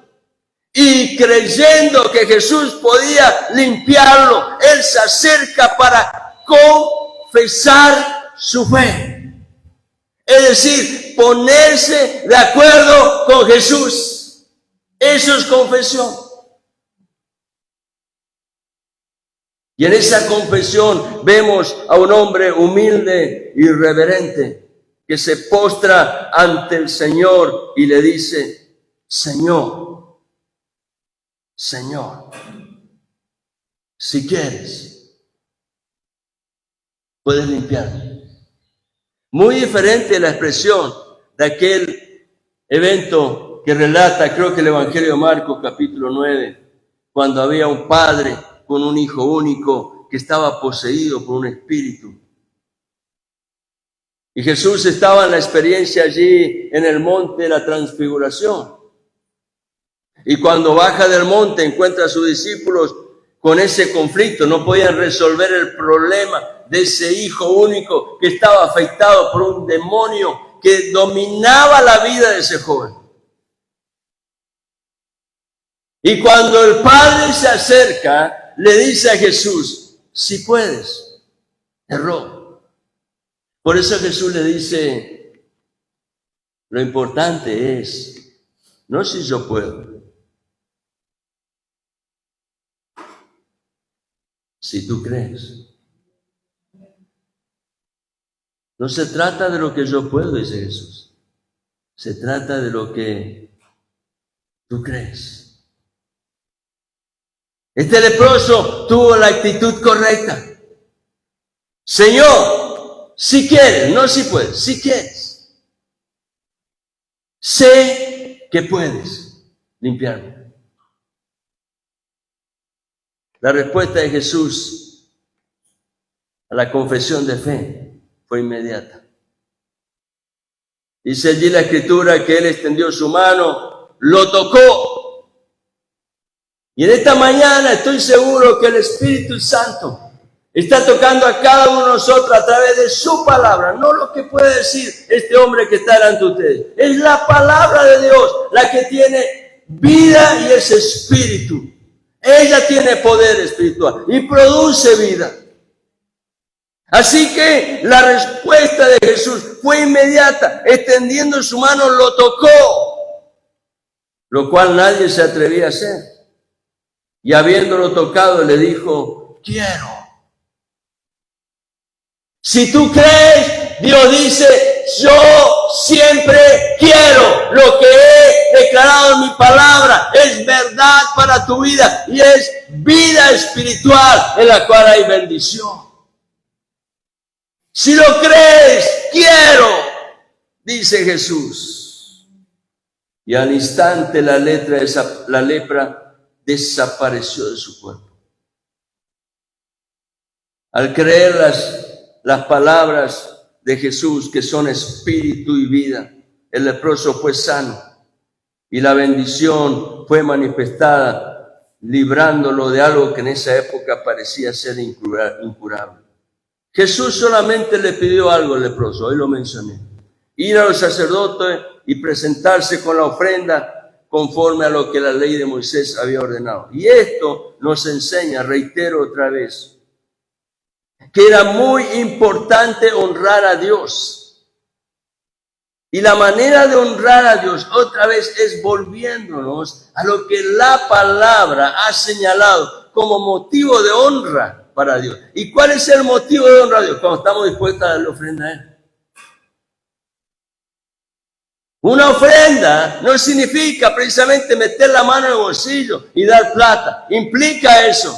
Y creyendo que Jesús podía limpiarlo, él se acerca para confesar su fe. Es decir, ponerse de acuerdo con Jesús. Eso es confesión. Y en esa confesión vemos a un hombre humilde y reverente que se postra ante el Señor y le dice: Señor, Señor, si quieres, puedes limpiarme. Muy diferente la expresión de aquel evento que relata, creo que el Evangelio de Marcos, capítulo 9, cuando había un padre con un hijo único que estaba poseído por un espíritu. Y Jesús estaba en la experiencia allí en el monte de la transfiguración. Y cuando baja del monte encuentra a sus discípulos con ese conflicto. No podían resolver el problema de ese hijo único que estaba afectado por un demonio que dominaba la vida de ese joven. Y cuando el padre se acerca, le dice a Jesús: si puedes, te ruego. Por eso Jesús le dice: lo importante es no si yo puedo, si tú crees. No se trata de lo que yo puedo, dice Jesús. Se trata de lo que tú crees. Este leproso tuvo la actitud correcta. Señor, si quieres, no si puedes, si quieres. Sé que puedes limpiarme. La respuesta de Jesús a la confesión de fe fue inmediata. Dice allí la Escritura que él extendió su mano, lo tocó. Y en esta mañana estoy seguro que el Espíritu Santo está tocando a cada uno de nosotros a través de su palabra. No lo que puede decir este hombre que está delante de ustedes. Es la palabra de Dios la que tiene vida y es espíritu. Ella tiene poder espiritual y produce vida. Así que la respuesta de Jesús fue inmediata. Extendiendo su mano lo tocó, lo cual nadie se atrevía a hacer. Y habiéndolo tocado le dijo, quiero. Si tú crees, Dios dice, yo siempre quiero. Lo que he declarado en mi palabra es verdad para tu vida y es vida espiritual en la cual hay bendición. Si lo crees, quiero, dice Jesús. Y al instante la lepra desapareció de su cuerpo. Al creer las palabras de Jesús, que son espíritu y vida, el leproso fue sano y la bendición fue manifestada, librándolo de algo que en esa época parecía ser incurable. Jesús solamente le pidió algo al leproso, hoy lo mencioné: ir a los sacerdotes y presentarse con la ofrenda conforme a lo que la ley de Moisés había ordenado. Y esto nos enseña, reitero otra vez, que era muy importante honrar a Dios. Y la manera de honrar a Dios otra vez es volviéndonos a lo que la palabra ha señalado como motivo de honra para Dios. ¿Y cuál es el motivo de honra a Dios? Cuando estamos dispuestos a darle ofrenda a Él. Una ofrenda no significa precisamente meter la mano en el bolsillo y dar plata. Implica eso.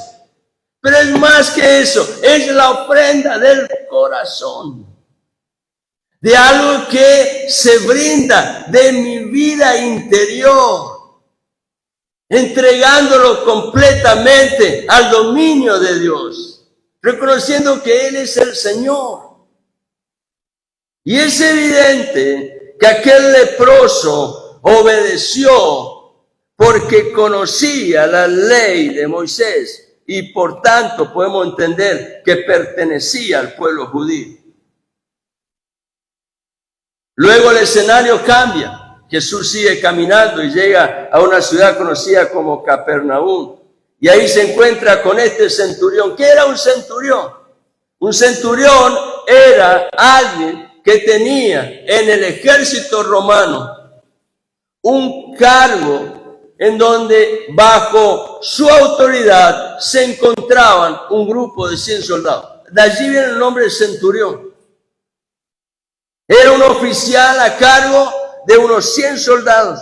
Pero es más que eso. Es la ofrenda del corazón. De algo que se brinda de mi vida interior. Entregándolo completamente al dominio de Dios. Reconociendo que Él es el Señor. Y es evidente que aquel leproso obedeció porque conocía la ley de Moisés y por tanto podemos entender que pertenecía al pueblo judío. Luego el escenario cambia. Jesús sigue caminando y llega a una ciudad conocida como Capernaum. Y ahí se encuentra con este centurión. ¿Qué era un centurión? Un centurión era alguien que tenía en el ejército romano un cargo en donde bajo su autoridad se encontraban un grupo de 100 soldados. De allí viene el nombre de centurión. Era un oficial a cargo de unos 100 soldados.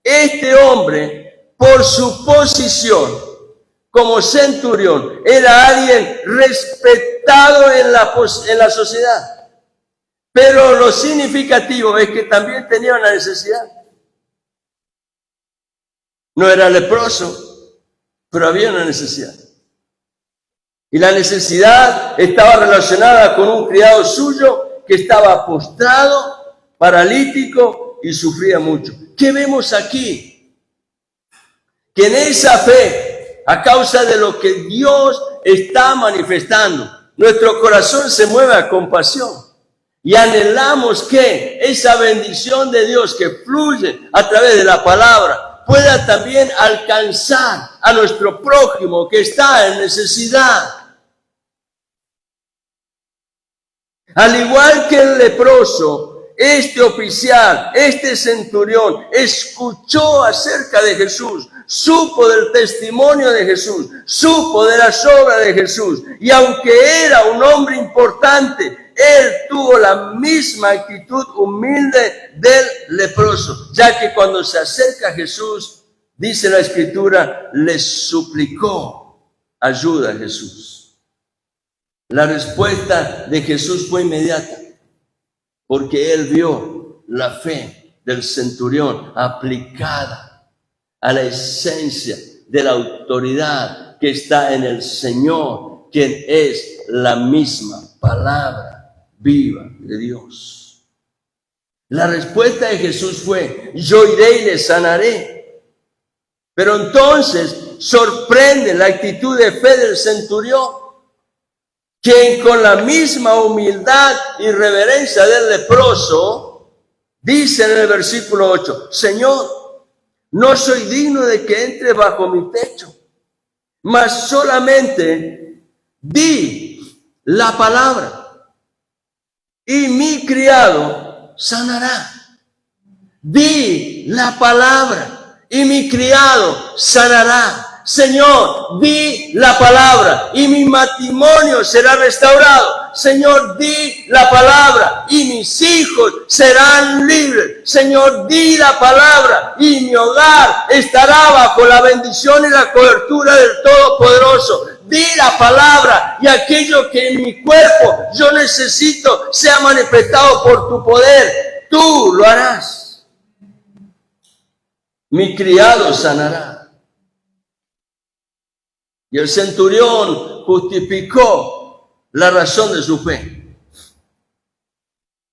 Este hombre, por su posición como centurión, era alguien respetado en la sociedad. Pero lo significativo es que también tenía una necesidad. No era leproso, pero había una necesidad. Y la necesidad estaba relacionada con un criado suyo que estaba postrado, paralítico y sufría mucho. ¿Qué vemos aquí? Que en esa fe, a causa de lo que Dios está manifestando, nuestro corazón se mueve a compasión y anhelamos que esa bendición de Dios que fluye a través de la palabra pueda también alcanzar a nuestro prójimo que está en necesidad. Al igual que el leproso, este oficial, este centurión, escuchó acerca de Jesús, supo del testimonio de Jesús, supo de las obras de Jesús. Y aunque era un hombre importante, él tuvo la misma actitud humilde del leproso, ya que cuando se acerca a Jesús, dice la Escritura, le suplicó ayuda a Jesús. La respuesta de Jesús fue inmediata, porque él vio la fe del centurión aplicada a la esencia de la autoridad que está en el Señor, quien es la misma palabra viva de Dios. La respuesta de Jesús fue, yo iré y le sanaré. Pero entonces sorprende la actitud de fe del centurión, quien con la misma humildad y reverencia del leproso, dice en el versículo 8, Señor, no soy digno de que entre bajo mi techo, mas solamente di la palabra y mi criado sanará. Di la palabra y mi criado sanará. Señor, di la palabra y mi matrimonio será restaurado. Señor, di la palabra y mis hijos serán libres. Señor, di la palabra y mi hogar estará bajo la bendición y la cobertura del Todopoderoso. Di la palabra y aquello que en mi cuerpo yo necesito sea manifestado por tu poder. Tú lo harás. Mi criado sanará. Y el centurión justificó la razón de su fe.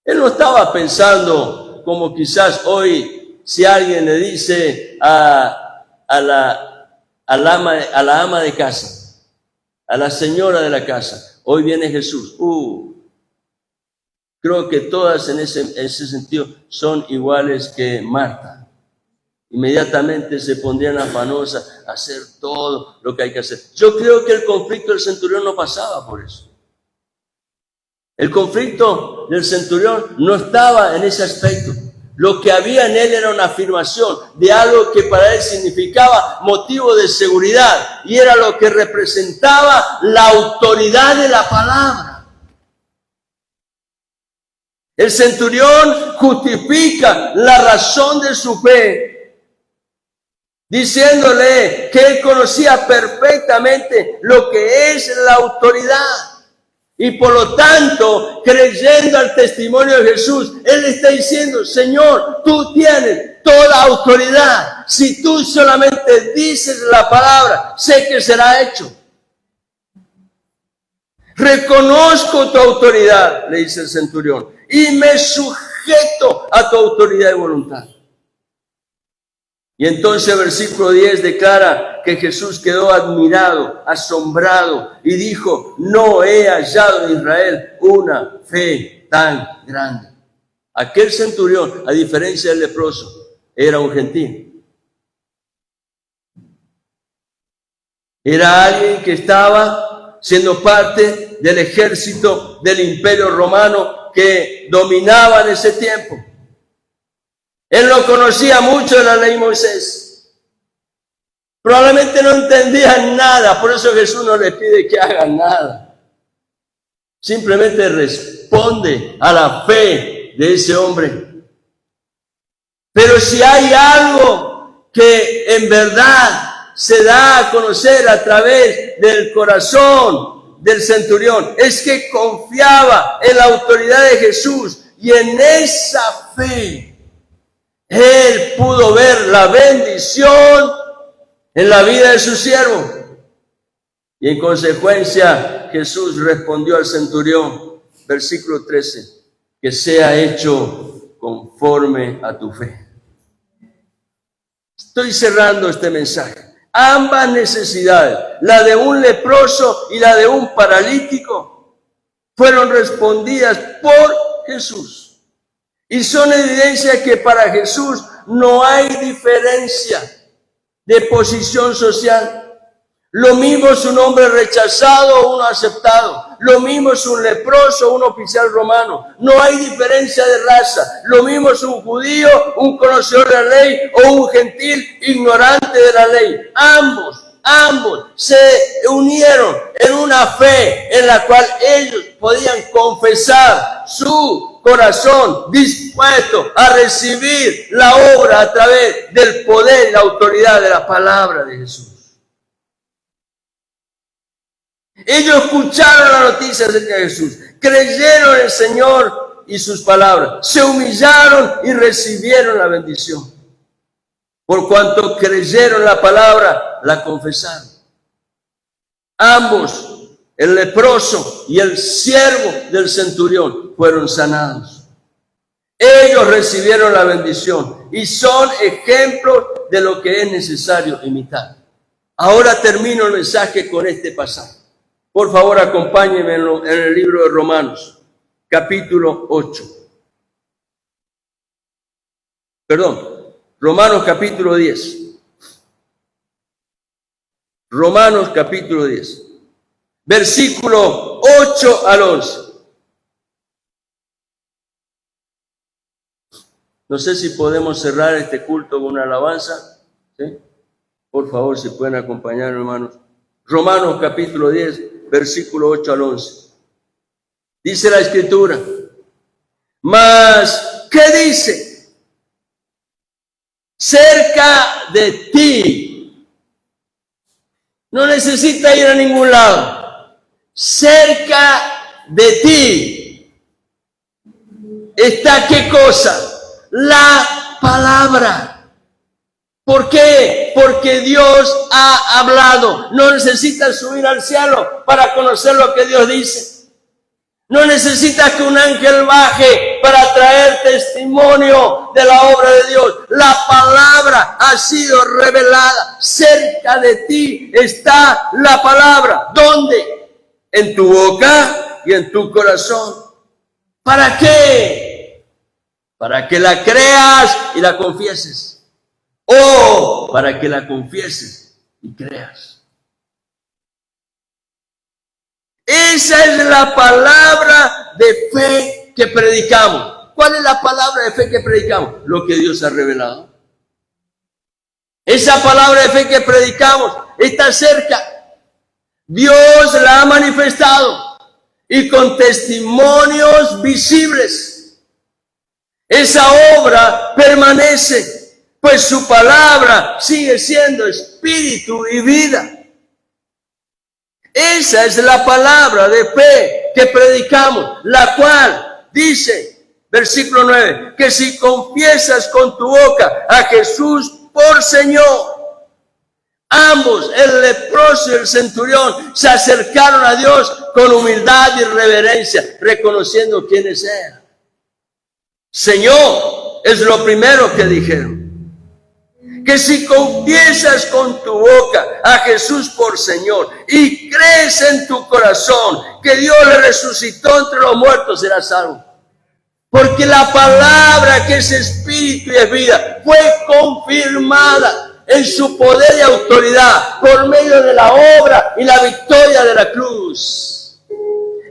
Él no estaba pensando como quizás hoy, si alguien le dice a la ama de casa, a la señora de la casa, hoy viene Jesús. Creo que todas en ese sentido son iguales que Marta. Inmediatamente se pondrían afanosas a hacer todo lo que hay que hacer. Yo creo que el conflicto del centurión no pasaba por eso. El conflicto del centurión no estaba en ese aspecto. Lo que había en él era una afirmación de algo que para él significaba motivo de seguridad y era lo que representaba la autoridad de la palabra. El centurión justifica la razón de su fe diciéndole que él conocía perfectamente lo que es la autoridad. Y por lo tanto, creyendo al testimonio de Jesús, él está diciendo, Señor, tú tienes toda autoridad. Si tú solamente dices la palabra, sé que será hecho. Reconozco tu autoridad, le dice el centurión, y me sujeto a tu autoridad y voluntad. Y entonces el versículo 10 declara que Jesús quedó admirado, asombrado y dijo, no he hallado en Israel una fe tan grande. Aquel centurión, a diferencia del leproso, era un gentil. Era alguien que estaba siendo parte del ejército del Imperio Romano que dominaba en ese tiempo. Él no conocía mucho de la ley de Moisés. Probablemente no entendía nada, por eso Jesús no le pide que hagan nada. Simplemente responde a la fe de ese hombre. Pero si hay algo que en verdad se da a conocer a través del corazón del centurión, es que confiaba en la autoridad de Jesús y en esa fe él pudo ver la bendición en la vida de su siervo. Y en consecuencia, Jesús respondió al centurión, versículo 13, que sea hecho conforme a tu fe. Estoy cerrando este mensaje. Ambas necesidades, la de un leproso y la de un paralítico, fueron respondidas por Jesús. Y son evidencia que para Jesús no hay diferencia de posición social. Lo mismo es un hombre rechazado o uno aceptado. Lo mismo es un leproso o un oficial romano. No hay diferencia de raza. Lo mismo es un judío, un conocedor de la ley o un gentil ignorante de la ley. Ambos se unieron en una fe en la cual ellos podían confesar su corazón dispuesto a recibir la obra a través del poder y la autoridad de la palabra de Jesús. Ellos escucharon la noticia acerca de Jesús, creyeron en el Señor y sus palabras, se humillaron y recibieron la bendición. Por cuanto creyeron la palabra, la confesaron. Ambos, el leproso y el siervo del centurión, fueron sanados. Ellos recibieron la bendición y son ejemplos de lo que es necesario imitar. Ahora termino el mensaje con este pasaje. Por favor, acompáñenme en el libro de Romanos, capítulo 8. Romanos capítulo 10. Romanos capítulo 10. Versículo 8 al 11. No sé si podemos cerrar este culto con una alabanza, ¿sí? Por favor, si pueden acompañar, hermanos. Romanos capítulo 10, versículo 8 al 11. Dice la Escritura, mas, ¿qué dice? Cerca de ti. No necesita ir a ningún lado. Cerca de ti está, ¿qué cosa? La palabra. ¿Por qué? Porque Dios ha hablado. No necesitas subir al cielo para conocer lo que Dios dice. No necesitas que un ángel baje para traer testimonio de la obra de Dios. La palabra ha sido revelada. Cerca de ti está la palabra. ¿Dónde? En tu boca y en tu corazón. ¿Para qué? Para que la creas y la confieses. O para que la confieses y creas. Esa es la palabra de fe que predicamos. ¿Cuál es la palabra de fe que predicamos? Lo que Dios ha revelado. Esa palabra de fe que predicamos está cerca. Dios la ha manifestado y con testimonios visibles. Esa obra permanece. Pues su palabra sigue siendo espíritu y vida. Esa es la palabra de fe que predicamos, la cual dice, versículo 9, que si confiesas con tu boca a Jesús por Señor, ambos, el leproso y el centurión, se acercaron a Dios con humildad y reverencia, reconociendo quiénes eran. Señor, es lo primero que dijeron. Que si confiesas con tu boca a Jesús por Señor y crees en tu corazón que Dios le resucitó entre los muertos, serás salvo. Porque la palabra que es espíritu y es vida fue confirmada en su poder y autoridad por medio de la obra y la victoria de la cruz.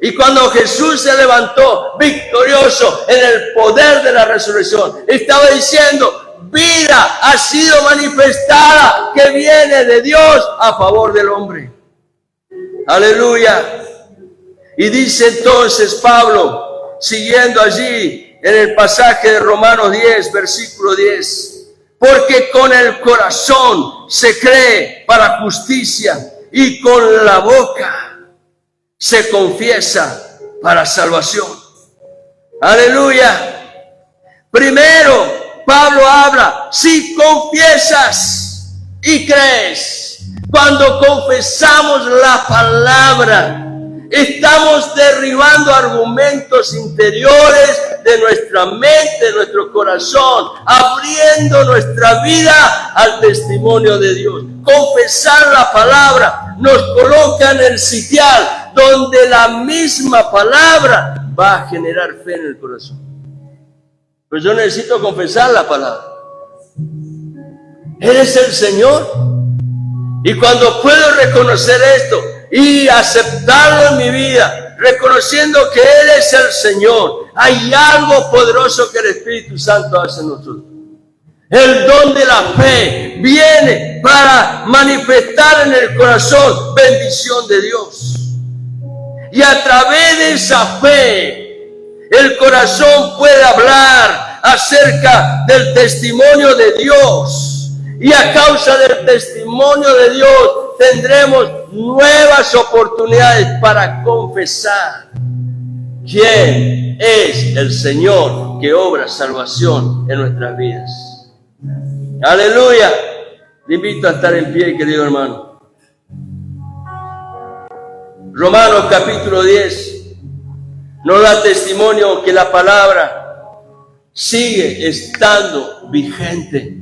Y cuando Jesús se levantó victorioso en el poder de la resurrección, estaba diciendo: vida ha sido manifestada que viene de Dios a favor del hombre. Aleluya. Y dice entonces Pablo, siguiendo allí en el pasaje de Romanos 10, versículo 10, porque con el corazón se cree para justicia y con la boca se confiesa para salvación. Aleluya. Primero, Pablo habla, si confiesas y crees. Cuando confesamos la palabra, estamos derribando argumentos interiores de nuestra mente, de nuestro corazón, abriendo nuestra vida al testimonio de Dios. Confesar la palabra nos coloca en el sitial donde la misma palabra va a generar fe en el corazón. Pues yo necesito confesar la palabra. Eres el Señor. Y cuando puedo reconocer esto y aceptarlo en mi vida, reconociendo que Él es el Señor, hay algo poderoso que el Espíritu Santo hace en nosotros. El don de la fe viene para manifestar en el corazón bendición de Dios. Y a través de esa fe, el corazón puede hablar acerca del testimonio de Dios. Y a causa del testimonio de Dios tendremos nuevas oportunidades para confesar quién es el Señor que obra salvación en nuestras vidas. Aleluya. Le invito a estar en pie, querido hermano. Romanos capítulo 10 nos da testimonio que la palabra sigue estando vigente.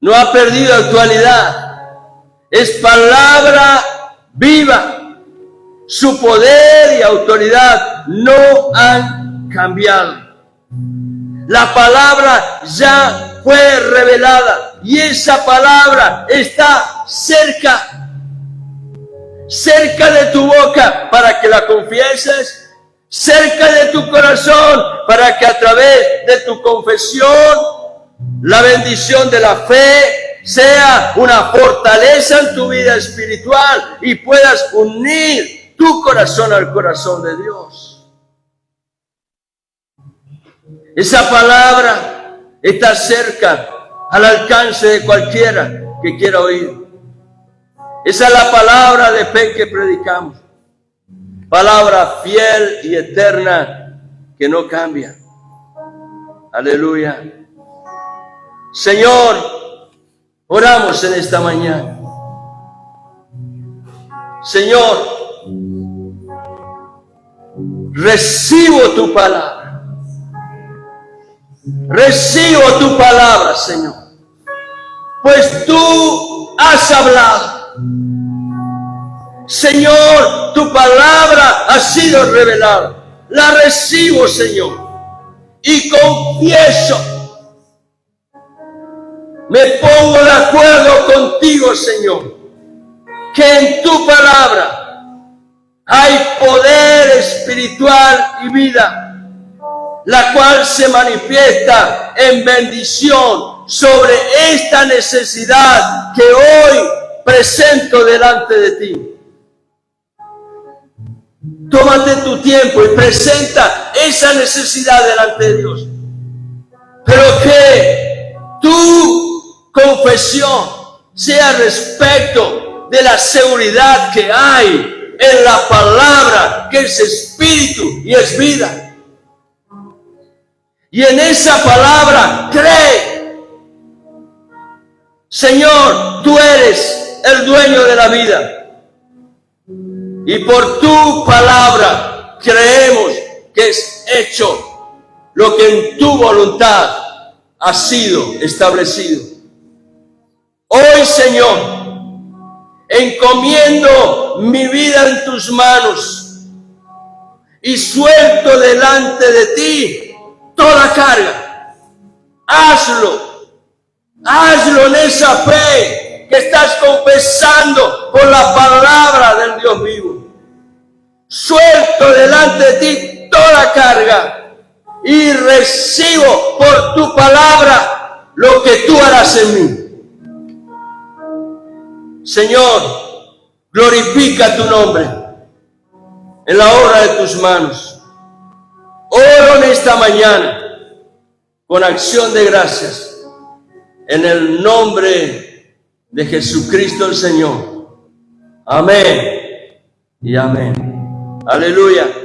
No ha perdido actualidad. Es palabra viva. Su poder y autoridad no han cambiado. La palabra ya fue revelada y esa palabra está cerca de tu boca para que la confieses, cerca de tu corazón, para que a través de tu confesión, la bendición de la fe sea una fortaleza en tu vida espiritual y puedas unir tu corazón al corazón de Dios. Esa palabra está cerca, al alcance de cualquiera que quiera oír. Esa es la palabra de fe que predicamos. Palabra fiel y eterna que no cambia. Aleluya. Señor, oramos en esta mañana. Señor, recibo tu palabra. Recibo tu palabra, Señor. Pues tú has hablado. Señor, tu palabra ha sido revelada. La recibo, Señor. Y confieso. Me pongo de acuerdo contigo, Señor, que en tu palabra hay poder espiritual y vida, la cual se manifiesta en bendición sobre esta necesidad que hoy presento delante de ti. Tómate tu tiempo y presenta esa necesidad delante de Dios. Pero que tu confesión sea respecto de la seguridad que hay en la palabra, que es espíritu y es vida. Y en esa palabra cree. Señor, tú eres el dueño de la vida. Y por tu palabra creemos que es hecho lo que en tu voluntad ha sido establecido. Hoy, Señor, encomiendo mi vida en tus manos y suelto delante de ti toda carga. Hazlo en esa fe que estás confesando por la palabra del Dios vivo. Suelto delante de ti toda carga y recibo por tu palabra lo que tú harás en mí. Señor, glorifica tu nombre en la obra de tus manos. Oro en esta mañana con acción de gracias en el nombre de Jesucristo el Señor. Amén y amén. Aleluya.